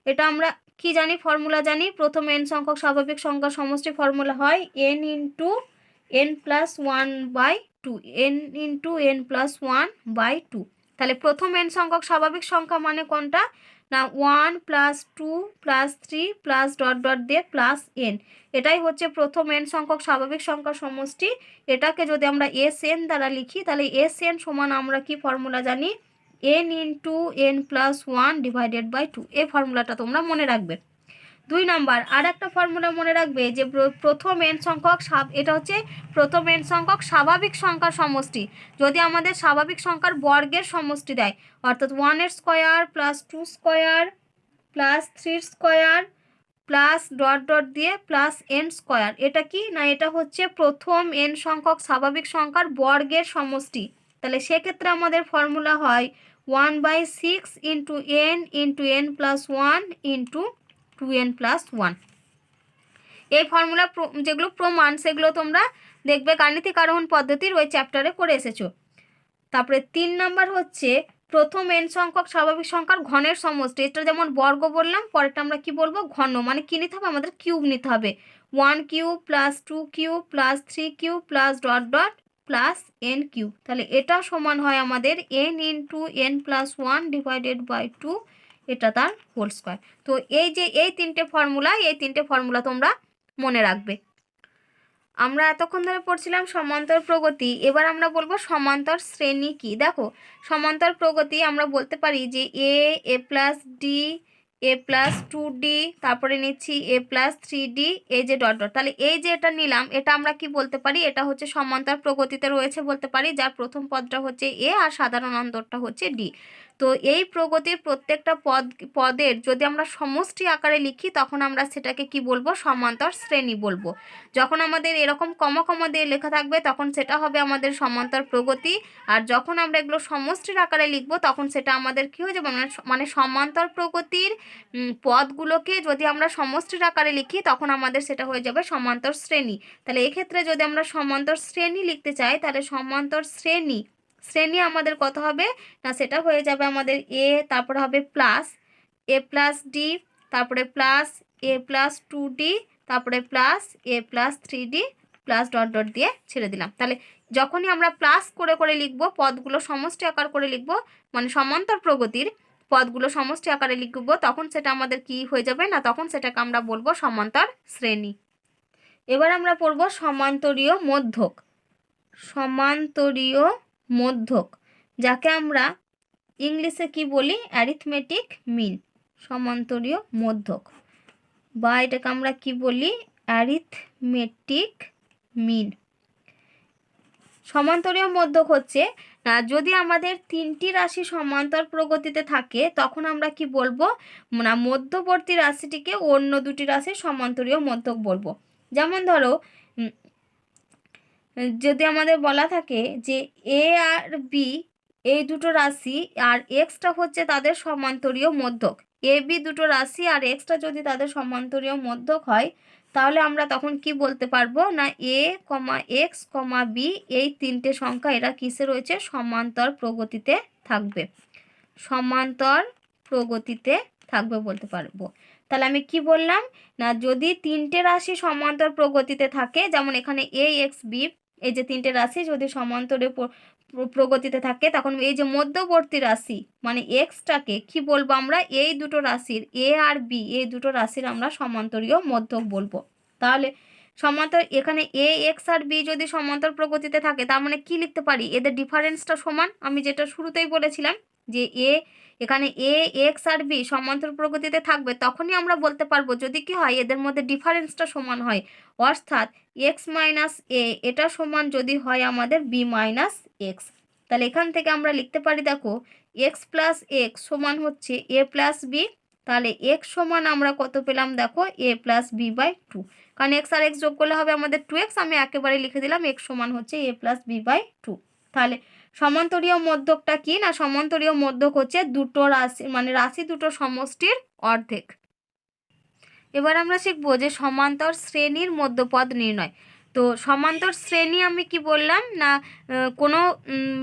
[SPEAKER 1] এটা আমরা কি জানি, ফর্মুলা জানি, প্রথম n সংখ্যক স্বাভাবিক সংখ্যার সমষ্টি ফর্মুলা হয় n into n plus 1/2, n into n plus 1/2। তাহলে প্রথম n সংখ্যক স্বাভাবিক সংখ্যা মানে কোনটা না 1 plus 2 plus 3 plus dot dot দিয়ে প্লাস এন, এটাই হচ্ছে প্রথম এন সংখ্যক স্বাভাবিক সংখ্যার সমষ্টি। এটাকে যদি আমরা এস এন দ্বারা লিখি তাহলে এস এন সমান আমরা কি ফর্মুলা জানি, n into n plus 1 divided by 2। এই ফর্মুলাটা তোমরা মনে রাখবে। 2 নাম্বার আর একটা ফর্মুলা মনে রাখবে যে প্রথম এন সংখ্যক এটা হচ্ছে প্রথম এন সংখ্যক স্বাভাবিক সংখ্যার সমষ্টি। যদি আমাদের স্বাভাবিক সংখ্যার বর্গের সমষ্টি দেয়, অর্থাৎ 1 এর square plus 2 square plus 3 square plus dot dot দিয়ে প্লাস এন স্কোয়ার, এটা কি না, এটা হচ্ছে প্রথম এন সংখ্যক স্বাভাবিক সংখ্যার বর্গের সমষ্টি। তাহলে সেক্ষেত্রে আমাদের ফর্মুলা হয় 1/6 into n plus 1 into 2n plus 1। এই ফর্মুলা যেগুলো প্রমাণ সেগুলো তোমরা দেখবে গাণিতিক আরোহণ পদ্ধতির ওই চ্যাপ্টারে করে এসেছো। তারপরে 3 নাম্বার হচ্ছে প্রথম এন সংখ্যক স্বাভাবিক সংখ্যার ঘনের সমষ্টি। এটা যেমন বর্গ বললাম, পরেরটা আমরা কি বলবো, ঘন, মানে কি নিতে হবে, আমাদের কিউব নিতে হবে। 1 cube plus 2 cube plus 3 cube plus dot dot plus n cube. তাহলে এটা সমান হয় আমাদের n into n plus 1 divided by 2, এটা তার হোল স্কোয়ার। তো এই যে এই তিনটে ফর্মুলা তোমরা মনে রাখবে। আমরা এতক্ষণ ধরে পড়ছিলাম সমান্তর প্রগতি, এবার আমরা বলবো সমান্তর শ্রেণী কি। দেখো সমান্তর প্রগতি আমরা বলতে পারি যে A plus D, A plus 2d, তারপরে নিচ্ছি এ প্লাস 3d, এই যে ডট ডট। তাহলে এই যে এটা নিলাম, এটা আমরা কি বলতে পারি, এটা হচ্ছে সমান্তর প্রগতিতে রয়েছে বলতে পারি, যার প্রথম পদটা হচ্ছে এ আর সাধারণ অন্তরটা হচ্ছে ডি। তো এই প্রগতির প্রত্যেকটা পদের যদি আমরা সমষ্টি আকারে লিখি তখন আমরা সেটাকে কি বলবো, সমান্তর শ্রেণী বলবো। যখন আমাদের এরকম কমা দিয়ে লেখা থাকবে তখন সেটা হবে আমাদের সমান্তর প্রগতি, আর যখন আমরা এগুলো সমষ্টির আকারে লিখবো তখন সেটা আমাদের কি হয়ে যাবে, মানে সমান্তর প্রগতির পদগুলোকে যদি আমরা সমষ্টির আকারে লিখি তখন আমাদের সেটা হয়ে যাবে সমান্তর শ্রেণী। তাহলে এক্ষেত্রে যদি আমরা সমান্তর শ্রেণী লিখতে চাই তাহলে সমান্তর শ্রেণী আমাদের কত হবে না, সেটা হয়ে যাবে আমাদের এ, তারপরে হবে প্লাস এ প্লাস ডি, তারপরে প্লাস এ প্লাস 2d, তারপরে plus A plus 3d plus dot dot দিয়ে ছেড়ে দিলাম। তাহলে যখনই আমরা প্লাস করে লিখবো, পদগুলো সমষ্টি আকার করে লিখবো, মানে সমান্তর প্রগতির পদগুলো সমষ্টি আকারে লিখবো, তখন সেটা আমাদের কি হয়ে যাবে না, তখন সেটাকে আমরা বলবো সমান্তর শ্রেণী। এবার আমরা পড়বো সমান্তরীয় মধ্যক। সমান্তরীয় মধ্যক যাকে আমরা ইংলিশে কি বলি, অ্যারিথমেটিক মিন। সমান্তরীয় মধ্যক বা এটাকে আমরা কি বলি, অ্যারিথমেটিক মিন। সমান্তরীয় মধ্যক হচ্ছে যদি আমাদের তিনটি রাশি সমান্তর প্রগতিতে থাকে তখন আমরা কি বলবো না, মধ্যবর্তী রাশিটিকে অন্য দুটি রাশির সমান্তরীয় মধ্যক বলবো। যেমন ধরো যদি আমাদের বলা থাকে যে এ আর বি এই দুটো রাশি আর এক্সটা হচ্ছে তাদের সমান্তরীয় মধ্যক, এ বি দুটো রাশি আর এক্সটা যদি তাদের সমান্তরীয় মধ্যক হয় তাহলে আমরা তখন কি বলতে পারবো না, এ কমা এক্স কমা বি এই তিনটে সংখ্যা এরা কিসে রয়েছে, সমান্তর প্রগতিতে থাকবে, সমান্তর প্রগতিতে থাকবে বলতে পারবো। তাহলে আমি কি বললাম না, যদি তিনটে রাশি সমান্তর প্রগতিতে থাকে, যেমন এখানে এ এক্স বি এই যে তিনটে রাশি যদি সমান্তরে প্রগতিতে থাকে তখন এই যে মধ্যবর্তী রাশি মানে এক্সটাকে কি বলবো আমরা, এই দুটো রাশির এ আর বি এই দুটো রাশির আমরা সমান্তরীয় মধ্যক বলবো। তাহলে সমান্তর এখানে এ এক্স আর বি যদি সমান্তর প্রগতিতে থাকে তার মানে কি লিখতে পারি, এদের ডিফারেন্সটা সমান। আমি যেটা শুরুতেই বলেছিলাম যে এখানে এ এক্স আর বি সমান্তর প্রগতিতে থাকবে তখনই আমরা বলতে পারবো যদি কি হয় এদের মধ্যে ডিফারেন্সটা সমান হয়, অর্থাৎ এক্স মাইনাস এ এটা সমান যদি হয় আমাদের বি মাইনাস এক্স। তাহলে এখান থেকে আমরা লিখতে পারি, দেখো এক্স প্লাস এক্স সমান হচ্ছে এ প্লাস বি, তাহলে এক্স সমান আমরা কত পেলাম, দেখো এ প্লাস বি বাই 2, কারণ এক্স আর এক্স যোগ করলে হবে আমাদের 2x, আমি একেবারে লিখে দিলাম এক্স সমান হচ্ছে এ প্লাস বি বাই 2। তাহলে সমান্তরীয় মধ্যকটা কি না, সমান্তরীয় মধ্যক হচ্ছে দুটো রাশি মানে রাশি দুটো সমষ্টির অর্ধেক। এবার আমরা শিখবো যে সমান্তর শ্রেণীর মধ্যপদ নির্ণয়। তো সমান্তর শ্রেণী আমি কি বললাম না, কোনো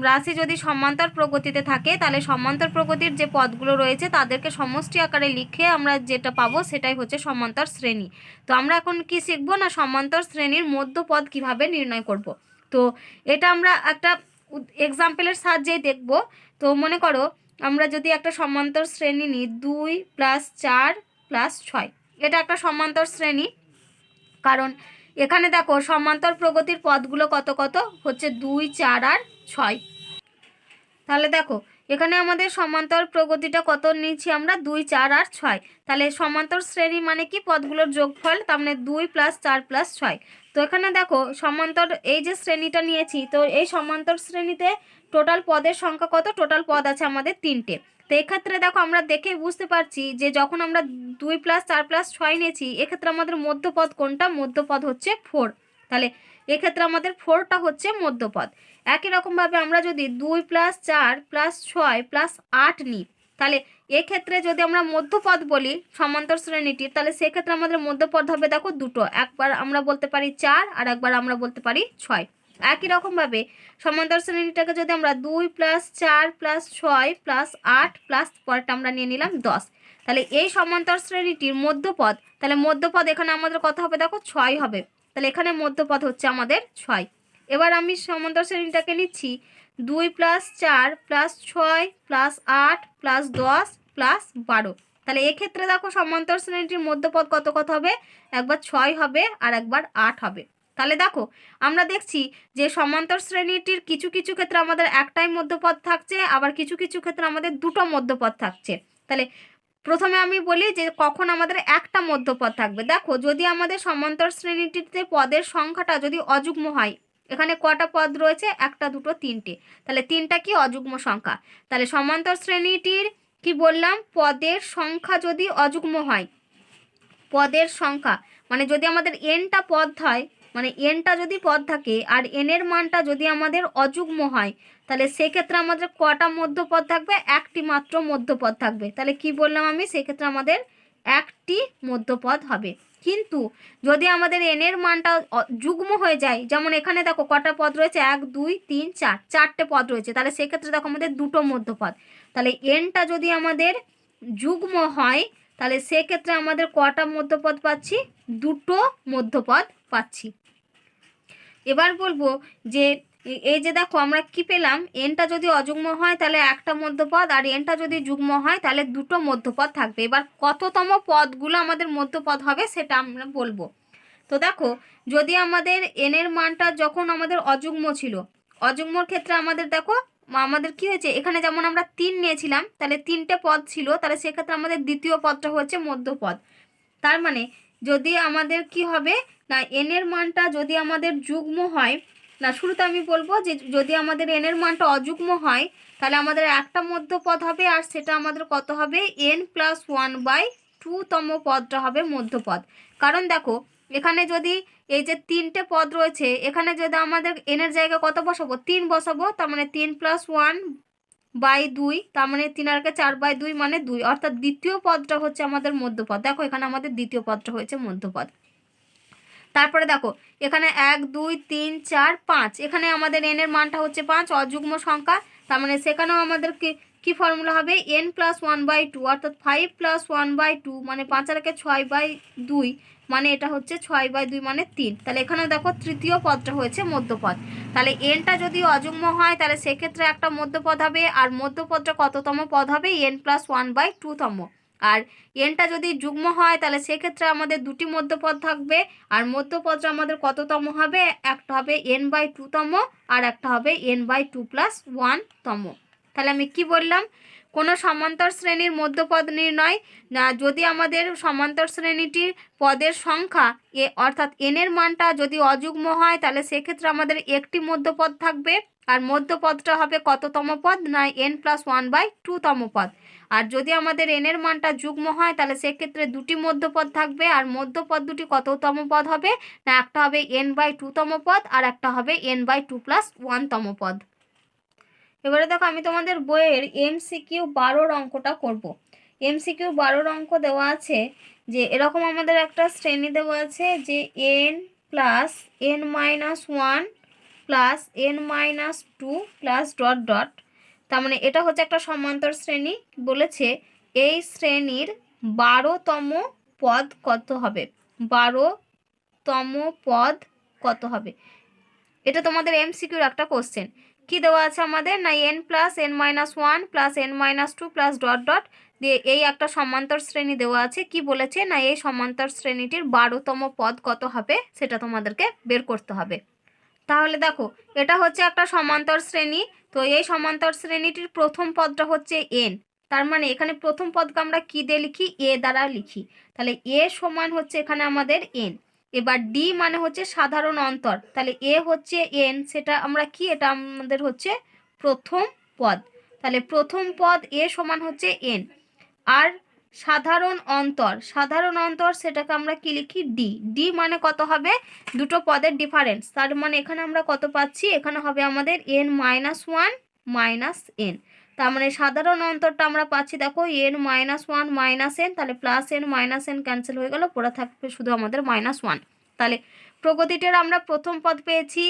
[SPEAKER 1] রাশি যদি সমান্তর প্রগতিতে থাকে তাহলে সমান্তর প্রগতির যে পদগুলো রয়েছে তাদেরকে সমষ্টি আকারে লিখে আমরা যেটা পাবো সেটাই হচ্ছে সমান্তর শ্রেণী। তো আমরা এখন কি শিখবো না, সমান্তর শ্রেণীর মধ্যপদ কিভাবে নির্ণয় করব। তো এটা আমরা একটা এক্সাম্পলের সাহায্যেই দেখব। তো মনে করো আমরা যদি একটা সমান্তর শ্রেণী নিই 2 + 4 + 6, এটা একটা সমান্তর শ্রেণী। কারণ এখানে দেখো সমান্তর প্রগতির পদগুলো কত কত হচ্ছে 2, 4 আর 6। তাহলে দেখো এখানে আমাদের সমান্তর প্রগতিটা কত নিচ্ছি আমরা 2, 4 আর 6। তাহলে সমান্তর শ্রেণী মানে কি পদগুলোর যোগফল, তার মানে 2 + 4 + 6। তো এখানে দেখো সমান্তর এই যে শ্রেণীটা নিয়েছি, তো এই সমান্তর শ্রেণীতে টোটাল পদের সংখ্যা কত? টোটাল পদ আছে আমাদের 3টে। তো এক্ষেত্রে দেখো আমরা দেখে বুঝতে পারছি যে যখন আমরা 2 + 4 + 6 নিয়েছি, এক্ষেত্রে আমাদের মধ্যপদ কোনটা? মধ্যপদ হচ্ছে 4। তাহলে এক্ষেত্রে আমাদের 4টা হচ্ছে মধ্যপদ। একই রকমভাবে আমরা যদি 2 + 4 + 6 + 8 নিই, তাহলে এক্ষেত্রে যদি আমরা মধ্যপদ বলি সমান্তর শ্রেণীটির, তাহলে সেক্ষেত্রে আমাদের মধ্যপদ হবে দেখো দুটো, একবার আমরা বলতে পারি 4 আর একবার আমরা বলতে পারি 6। একই রকমভাবে সমান্তর শ্রেণীটাকে যদি আমরা 2 + 4 + 6 + 8 প্লাস পরেরটা আমরা নিয়ে নিলাম 10, তাহলে এই সমান্তর শ্রেণীটির মধ্যপদ, তাহলে মধ্যপদ এখানে আমাদের কত হবে দেখো 6 হবে। তাহলে এখানে মধ্যপদ হচ্ছে আমাদের 6। এবার আমি সমান্তর শ্রেণীটাকে নিচ্ছি 2 + 4 + 6 + 8 + 10 + 12। তাহলে এক্ষেত্রে দেখো সমান্তর শ্রেণীটির মধ্যপদ কত কত হবে? একবার 6 হবে আর একবার 8 হবে। তাহলে দেখো আমরা দেখছি যে সমান্তর শ্রেণীটির কিছু কিছু ক্ষেত্রে আমাদের একটাই মধ্যপদ থাকছে, আবার কিছু কিছু ক্ষেত্রে আমাদের দুটো মধ্যপদ থাকছে। তাহলে প্রথমে আমি বলি যে কখন আমাদের একটা মধ্যপদ থাকবে। দেখো যদি আমাদের সমান্তর শ্রেণীটিতে পদের সংখ্যাটা যদি অযুগ্ম হয়, এখানে কটা পদ রয়েছে? একটা, দুটো, তিনটে। তাহলে তিনটা কি? অযুগ্ম সংখ্যা। তাহলে সমান্তর শ্রেণীটির কি বললাম? পদের সংখ্যা যদি অযুগ্ম হয়, পদের সংখ্যা মানে যদি আমাদের এনটা পদ হয়, মানে এনটা যদি পদ থাকে আর এনের মানটা যদি আমাদের অযুগ্ম হয়, তাহলে সেক্ষেত্রে আমাদের কটা মধ্যপদ থাকবে? একটি মাত্র মধ্যপদ থাকবে। তাহলে কি বললাম আমি? সেক্ষেত্রে আমাদের একটি মধ্যপদ হবে। কিন্তু যদি আমাদের এনের মানটা যুগ্ম হয়ে যায়, যেমন এখানে দেখো কটা পদ রয়েছে? 1, 2, 3, 4, চারটে পদ রয়েছে, তাহলে সেক্ষেত্রে দেখো আমাদের দুটো মধ্যপদ। তাহলে এনটা যদি আমাদের যুগ্ম হয়, তাহলে সেক্ষেত্রে আমাদের কটা মধ্যপদ পাচ্ছি? দুটো মধ্যপদ পাচ্ছি। এবার বলবো যে এই যে দেখো আমরা কি পেলাম? এনটা যদি অযুগ্ম হয় তাহলে একটা মধ্যপদ, আর এনটা যদি যুগ্ম হয় তাহলে দুটো মধ্যপদ থাকবে। এবার কততম পদগুলো আমাদের মধ্যপদ হবে সেটা আমরা বলবো। তো দেখো যদি আমাদের এনের মানটা যখন আমাদের অযুগ্ম ছিল, অযুগ্মর ক্ষেত্রে আমাদের দেখো আমাদের কি হয়েছে? এখানে যেমন আমরা 3 নিয়েছিলাম, তাহলে 3টে পদ ছিল, তাহলে সেক্ষেত্রে আমাদের দ্বিতীয় পদটা হচ্ছে মধ্যপদ। তার মানে যদি আমাদের কি হবে না, এনের মানটা যদি আমাদের যুগ্ম হয়, না শুরুতে আমি বলবো যে যদি আমাদের এনের মানটা অযুগ্ম হয়, তাহলে আমাদের একটা মধ্যপদ হবে, আর সেটা আমাদের কত হবে? n+1/2তম পদটা হবে মধ্যপদ। কারণ দেখো এখানে যদি এই যে 3টে পদ রয়েছে, এখানে যদি আমাদের এনের জায়গায় কত বসাবো? 3 বসাবো, তার মানে 3+1/2, তার মানে 3 আর 4/2 মানে 2, অর্থাৎ দ্বিতীয় পদটা হচ্ছে আমাদের মধ্যপদ। দেখো এখানে আমাদের দ্বিতীয় পদটা হয়েছে মধ্যপদ। তারপরে দেখো এখানে 1, 2, 3, 4, 5, এখানে আমাদের এনের মানটা হচ্ছে 5, অযুগ্ম সংখ্যা। তার মানে সেখানেও আমাদের কি ফর্মুলা হবে? n+1/2, অর্থাৎ 5+1/2 মানে 5 আর 6/2, মানে এটা হচ্ছে 6/2 মানে 3। তাহলে এখানে দেখো তৃতীয় পদটা হয়েছে মধ্যপদ। তাহলে এনটা যদি অযুগ্ম হয় তাহলে সেক্ষেত্রে একটা মধ্যপদ হবে, আর মধ্যপদটা কততম পদ হবে? n+1/2তম। আর এনটা যদি যুগ্ম হয় তাহলে সেক্ষেত্রে আমাদের দুটি মধ্যপদ থাকবে, আর মধ্যপদটা আমাদের কততম হবে? একটা হবে n/2তম, আর একটা হবে n/2+1তম। তাহলে আমি কি বললাম? কোনো সমান্তর শ্রেণীর মধ্যপদ নির্ণয় না, যদি আমাদের সমান্তর শ্রেণীটির পদের সংখ্যা অর্থাৎ এনের মানটা যদি অযুগ্ম হয়, তাহলে সেক্ষেত্রে আমাদের একটি মধ্যপদ থাকবে, আর মধ্যপদটা হবে কততম পদ? না n+1/2তম পদ। আর যদি আমাদের এনের মানটা যুগ্ম হয় তাহলে সেক্ষেত্রে দুটি মধ্যপদ থাকবে, আর মধ্যপদ দুটি কততম পদ হবে? না একটা হবে n/2তম পদ, আর একটা হবে n/2+1তম পদ। এবারে দেখো আমি তোমাদের বইয়ের MCQ 12 অঙ্কটা করব। MCQ 12 অঙ্ক দেওয়া আছে যে এরকম আমাদের একটা শ্রেণী দেওয়া আছে যে n+n-1 +n-2 plus dot dot. তার মানে এটা হচ্ছে একটা সমান্তর শ্রেণী। বলেছে এই শ্রেণীর 12তম পদ কত হবে? 12তম পদ কত হবে? এটা তোমাদের MCQর একটা কোশ্চেন। কি দেওয়া আছে আমাদের না n plus n minus one plus n minus two plus dot dot দিয়ে এই একটা সমান্তর শ্রেণী দেওয়া আছে। কি বলেছে না এই সমান্তর শ্রেণীটির 12তম পদ কত হবে সেটা তোমাদেরকে বের করতে হবে। তাহলে দেখো এটা হচ্ছে একটা সমান্তর শ্রেণী, তো এই সমান্তর শ্রেণীটির প্রথম পদটা হচ্ছে n, তার মানে এখানে প্রথম পদকে আমরা কি দিয়ে লিখি, a দ্বারা লিখি। তাহলে a সমান হচ্ছে এখানে আমাদের n। এবার d মানে হচ্ছে সাধারণ অন্তর, তাহলে a হচ্ছে n, সেটা আমরা কি, এটা আমাদের হচ্ছে প্রথম পদ। তাহলে প্রথম পদ a সমান হচ্ছে n। আর সাধারণ অন্তর সেটাকে আমরা কি লিখি, ডি মানে কত হবে, দুটো পদের ডিফারেন্স, তার মানে এখানে আমরা কত পাচ্ছি, এখানে হবে আমাদের n minus one minus n। তার মানে সাধারণ অন্তরটা আমরা পাচ্ছি দেখো n minus one minus n, তাহলে plus n minus n cancel হয়ে গেল, পড়ে থাকবে শুধু আমাদের মাইনাস ওয়ান। তাহলে প্রগতিটার আমরা প্রথম পদ পেয়েছি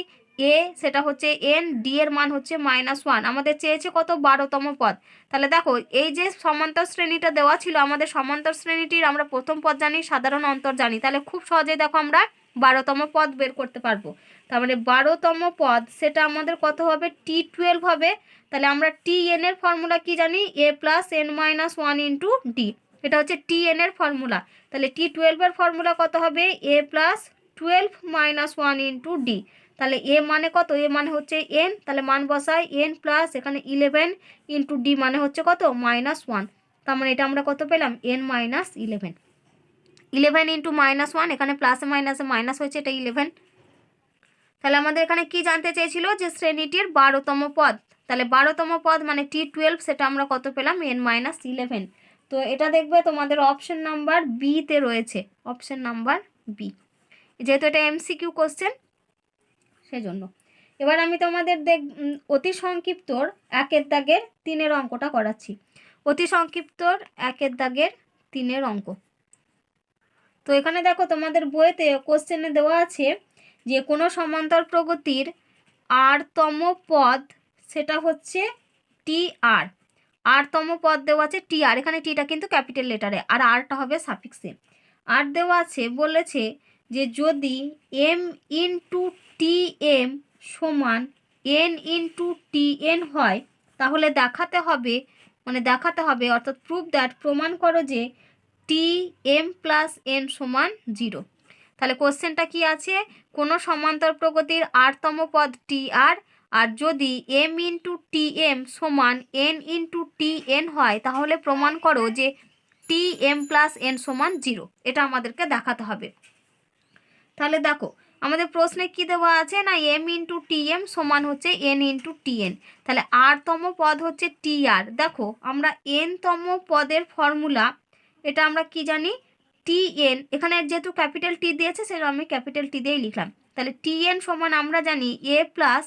[SPEAKER 1] a, সেটা হচ্ছে n, ডি এর মান হচ্ছে মাইনাস ওয়ান, আমাদের চেয়েছে কত 12তম পদ। তাহলে দেখো এই যে সমান্তর শ্রেণীটা দেওয়া ছিল, আমাদের সমান্তর শ্রেণীটির আমরা প্রথম পদ জানি, সাধারণ অন্তর জানি, তাহলে খুব সহজেই দেখো আমরা 12তম পদ বের করতে পারবো। তার মানে 12তম পদ সেটা আমাদের কত হবে, T12 হবে। তাহলে আমরা Tn এর ফর্মুলা কি জানি, a plus n minus one into D, এটা হচ্ছে Tn এর ফর্মুলা। তাহলে T12 এর ফর্মুলা কত হবে, a plus 12 minus one into D. তাহলে এ মানে কত, এ মানে হচ্ছে n, তাহলে মান বসাই n প্লাস এখানে 11 ইন্টু ডি মানে হচ্ছে কত মাইনাস ওয়ান। তার মানে এটা আমরা কত পেলাম, n minus 11 into minus one, এখানে প্লাসে মাইনাসে মাইনাস হয়েছে, এটা 11। তাহলে আমাদের এখানে কি জানতে চেয়েছিল, যে শ্রেণীটির 12তম পদ, তাহলে 12তম পদ মানে T12, সেটা আমরা কত পেলাম, n মাইনাস 11। তো এটা দেখবে তোমাদের অপশন নাম্বার বিতে রয়েছে, অপশন নাম্বার বি, যেহেতু এটা MCQ কোশ্চেন সেজন্য। এবার আমি তোমাদের অতি সংক্ষিপ্তর 1 দাগের 3 অঙ্কটা করাচ্ছি। অতি সংক্ষিপ্তর 1 দাগের 3 অঙ্ক। তো এখানে দেখো তোমাদের বইতে কোশ্চেনে দেওয়া আছে যে কোনো সমান্তর প্রগতির rতম পদ সেটা হচ্ছে TR, rতম পদ দেওয়া আছে TR, এখানে টিটা কিন্তু ক্যাপিটাল লেটারে আর আরটা হবে সাফিক্সে। আর দেওয়া আছে বলেছে যে যদি m ইন্টু TM সমান n ইন্টু TN হয়, তাহলে দেখাতে হবে অর্থাৎ প্রুভ দ্যাট, প্রমাণ করো যে TM প্লাস n সমান 0। তাহলে কোশ্চেনটা কি আছে, কোনো সমান্তর প্রগতির rতম পদ TR, আর যদি m ইন্টু TM সমান n ইন্টু TN হয়, তাহলে প্রমাণ করো যে TM প্লাস n সমান 0, এটা আমাদেরকে দেখাতে হবে। তাহলে দেখো আমাদের প্রশ্নে কি দেওয়া আছে না m ইন্টু TM সমান হচ্ছে n ইন্টু TN, তাহলে rতম পদ হচ্ছে TR। দেখো আমরা nতম পদের ফর্মুলা, এটা আমরা কি জানি, TN, এখানে যেহেতু ক্যাপিটাল টি দিয়েছে সেটা আমি ক্যাপিটাল টি দিয়েই লিখলাম। তাহলে TN সমান আমরা জানি a plus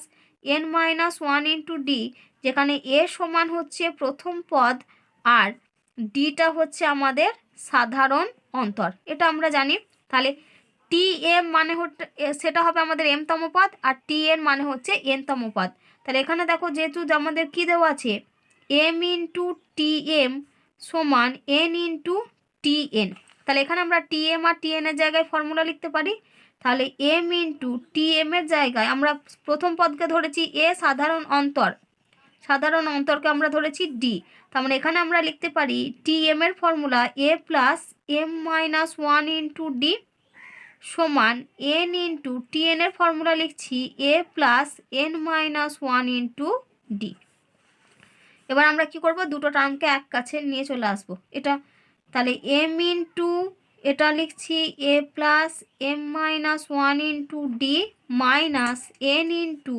[SPEAKER 1] n minus one into D, যেখানে a সমান হচ্ছে প্রথম পদ আর ডিটা হচ্ছে আমাদের সাধারণ অন্তর, এটা আমরা জানি। তাহলে TM মানে সেটা হবে আমাদের mতম পদ, আর TN মানে হচ্ছে nতম পদ। তাহলে এখানে দেখো যেহেতু আমাদের কি দেওয়া আছে m ইন্টু TM সমান n ইন্টু TN, তাহলে এখানে আমরা TM আর TN এর জায়গায় ফর্মুলা লিখতে পারি। তাহলে m ইন্টু TM এর জায়গায় আমরা প্রথম পদকে ধরেছি a, সাধারণ অন্তরকে আমরা ধরেছি d, তার মানে এখানে আমরা লিখতে পারি TM এর formula a plus m minus one into D সমান n ইন্টু TN এর ফর্মুলা লিখছি a plus n minus one into D. এবার আমরা কি করব, দুটো টার্মকে এক কাছে নিয়ে চলে আসবো এটা, তাহলে m ইন্টু এটা লিখছি a plus m minus one into D minus n into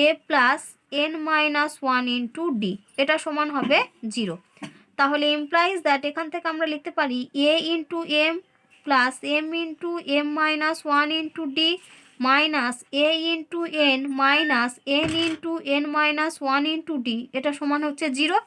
[SPEAKER 1] a plus n minus one into D, এটা সমান হবে 0। তাহলে ইমপ্লাইজ দ্যাট এখান থেকে আমরা লিখতে পারি a into m plus m into m minus one into D minus a into n minus n into n minus one into D, এটা সমান হচ্ছে 0।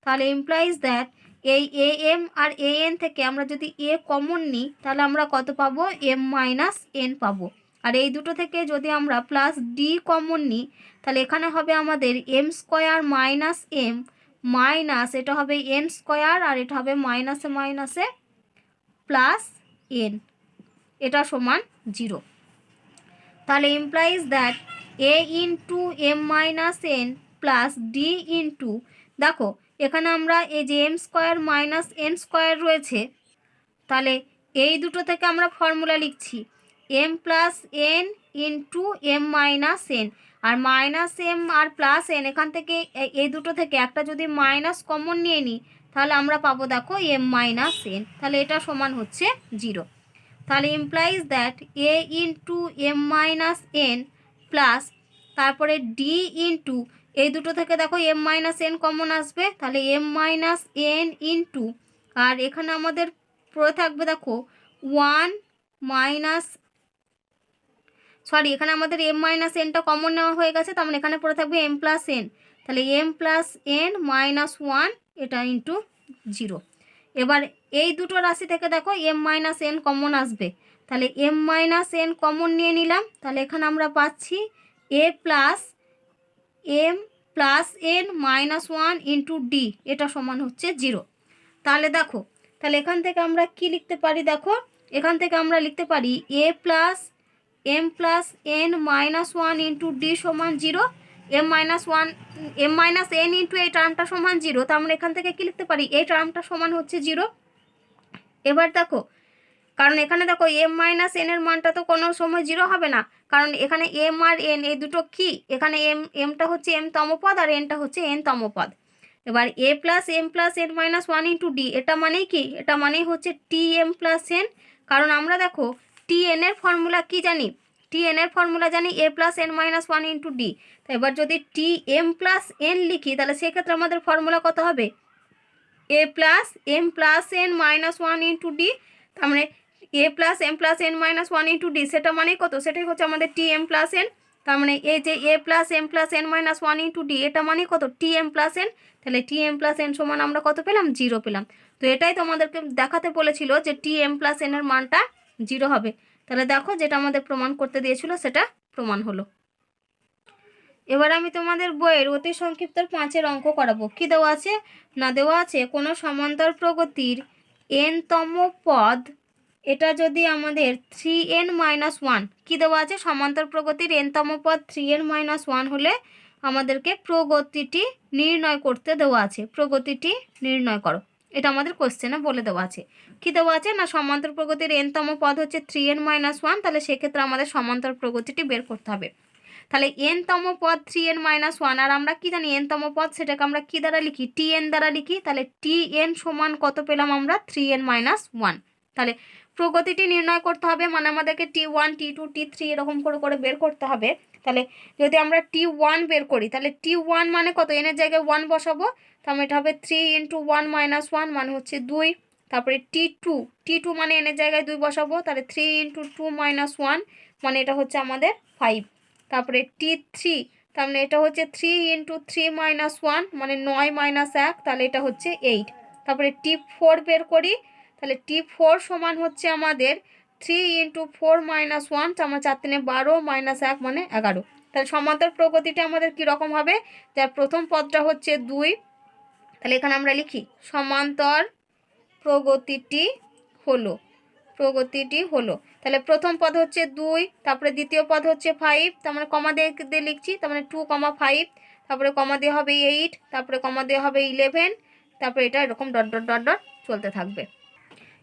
[SPEAKER 1] তাহলে ইমপ্লাইজ দ্যাট এই am আর an থেকে আমরা যদি a কমন নিই, তাহলে আমরা কত পাবো, m মাইনাস n পাবো। আর এই দুটো থেকে যদি আমরা প্লাস ডি কমন নিই, তাহলে এখানে হবে আমাদের m square minus m minus এটা হবে n স্কোয়ার, আর এটা হবে মাইনাসে মাইনাসে প্লাস n, এটা সমান 0। তাহলে implies that A into M minus N plus D into, দেখো এখানে আমরা এই যে M square minus N square রয়েছে, তাহলে এই দুটো থেকে আমরা ফর্মুলা লিখছি M plus N into M minus N, আর মাইনাস এম আর প্লাস এন এখান থেকে এই দুটো থেকে একটা যদি মাইনাস কমন নিয়ে নিই তাহলে আমরা পাবো দেখো এম মাইনাস এন, তাহলে এটা সমান হচ্ছে 0। তাহলে implies that A into M minus N plus তারপরে ডি ইন্টু, এই দুটো থেকে দেখো এম মাইনাস এন কমন আসবে, তাহলে এম মাইনাস এন ইন্টু, আর এখানে আমাদের পড়ে থাকবে দেখো এখানে আমাদের এম মাইনাস এনটা কমন নেওয়া হয়ে গেছে, তার মানে এখানে পড়ে থাকবে এম প্লাস এন, তাহলে এম প্লাস এন মাইনাস 1 এটা ইন্টু 0। এবার এই দুটো রাশি থেকে দেখো এম মাইনাস এন কমন আসবে, তাহলে এম মাইনাস এন কমন নিয়ে নিলাম, তাহলে এখানে আমরা পাচ্ছি A plus M plus N minus 1 into D, এটা সমান হচ্ছে 0। তাহলে দেখো, তাহলে এখান থেকে আমরা কি লিখতে পারি, দেখো এখান থেকে আমরা লিখতে পারি A plus M plus N minus 1 into D সমান 0, এম মাইনাস এন ইন্টু এই টার্মটা সমান 0, তার মানে এখান থেকে কি লিখতে পারি এই টার্মটা সমান হচ্ছে 0। এবার দেখো, কারণ এখানে দেখো এম মাইনাস এনের মানটা তো কোনো সময় 0 হবে না, কারণ এখানে এম আর এন এই দুটো কি, এখানে এমটা হচ্ছে এম তম পদ আর এনটা হচ্ছে এন তম পদ। এবার A plus M plus N minus 1 into D, এটা মানেই কি, এটা মানেই হচ্ছে টি এম প্লাস এন, কারণ আমরা দেখো টি এন এর ফর্মুলা কি জানি, টি এন এর ফর্মুলা জানি A plus N minus 1 into D. তো এবার যদি টি এম প্লাস এন লিখি তাহলে সেক্ষেত্রে আমাদের ফর্মুলা কত হবে, A plus M plus N minus 1 into D, তার মানে A plus M plus N minus 1 into D, সেটা মানে কত, সেটাই হচ্ছে আমাদের টি এম প্লাস এন। তার মানে এই যে A plus M plus N minus 1 into D, এটা মানে কত, টি এম প্লাস এন, তাহলে টি এম প্লাস এন সমান আমরা কত পেলাম, 0 পেলাম। তো এটাই তোমাদেরকে দেখাতে বলেছিল যে টি এম প্লাস এন এর মানটা 0 হবে, তাহলে দেখো যেটা আমাদের প্রমাণ করতে দিয়েছিল সেটা প্রমাণ হলো। এবার আমি তোমাদের বইয়ের অতি সংক্ষিপ্তর 5-এর অঙ্ক করাবো। কি দেওয়া আছে না, দেওয়া আছে কোনো সমান্তর প্রগতির n তম পদ, এটা যদি আমাদের 3n মাইনাস 1, কী দেওয়া আছে, সমান্তর প্রগতির n তম পদ 3n মাইনাস 1 হলে আমাদেরকে প্রগতিটি নির্ণয় করতে দেওয়া আছে, প্রগতিটি নির্ণয় করো, এটা আমাদের কোশ্চেনে বলে দেওয়া আছে। কী দেওয়া আছে না, সমান্তর প্রগতির n তম পদ হচ্ছে 3n মাইনাস 1, তাহলে সেক্ষেত্রে আমাদের সমান্তর প্রগতিটি বের করতে হবে। তাহলে n তম পদ 3n মাইনাস 1, আর আমরা কি জানি n তম পদ, সেটাকে আমরা কি দ্বারা লিখি, tn দ্বারা লিখি, তাহলে tn সমান কত পেলাম আমরা, 3n মাইনাস 1। তাহলে প্রগতিটি নির্ণয় করতে হবে, মানে আমাদেরকে t1 t2 t3 এরকম করে করে বের করতে হবে। তাহলে যদি আমরা t1 বের করি তাহলে t1 মানে কত, n এর জায়গায় 1 বসাবো, তাহলে এটা হবে 3 ইন্টু 1 মাইনাস 1 মানে হচ্ছে 2। তারপরে t2 মানে n এর জায়গায় 2 বসাবো, তাহলে 3 ইন্টু 2 মাইনাস 1 মানে এটা হচ্ছে আমাদের 5। তারপরে t3, তার মানে এটা হচ্ছে 3 ইন্টু 3 মাইনাস 1 মানে 9 মাইনাস 1, তাহলে এটা হচ্ছে 8। তারপরে t4 বের করি, তাহলে t4 সমান হচ্ছে আমাদের 3 ইন্টু 4 মাইনাস 1, আমার 4 3 12 মাইনাস 1 মানে 11। তাহলে সমান্তর প্রগতিটা আমাদের কীরকম হবে, যার প্রথম পদটা হচ্ছে 2, তাহলে এখানে আমরা লিখি সমান্তর প্রগতিটি হলো, তাহলে প্রথম পদ হচ্ছে 2, তারপরে দ্বিতীয় পদ হচ্ছে 5, তার মানে কমা দিয়ে লিখছি, তার মানে 2,5, তারপরে কমা দিয়ে হবে 8, তারপরে কমা দিয়ে হবে 11, তারপরে এটা এরকম ডট ডট ডট ডট চলতে থাকবে।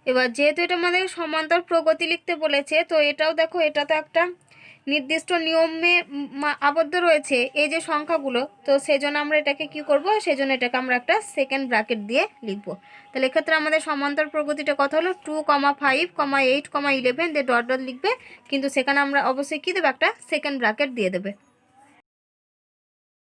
[SPEAKER 1] এবার যেহেতু এটা আমাদের সমান্তর প্রগতি লিখতে বলেছে, তো এটাও দেখো এটা তো একটা নির্দিষ্ট নিয়মে আবদ্ধ রয়েছে এই যে সংখ্যাগুলো, তো সেজন্য আমরা এটাকে কি করব, সেজন্য এটাকে আমরা একটা সেকেন্ড ব্র্যাকেট দিয়ে লিখব। তাহলে এক্ষেত্রে আমাদের সমান্তর প্রগতিটা কথা হলো 2,5, 8, 11 দিয়ে ডট ডট লিখবে, কিন্তু সেখানে আমরা অবশ্যই কী দেবো, একটা সেকেন্ড ব্র্যাকেট দিয়ে দেবে।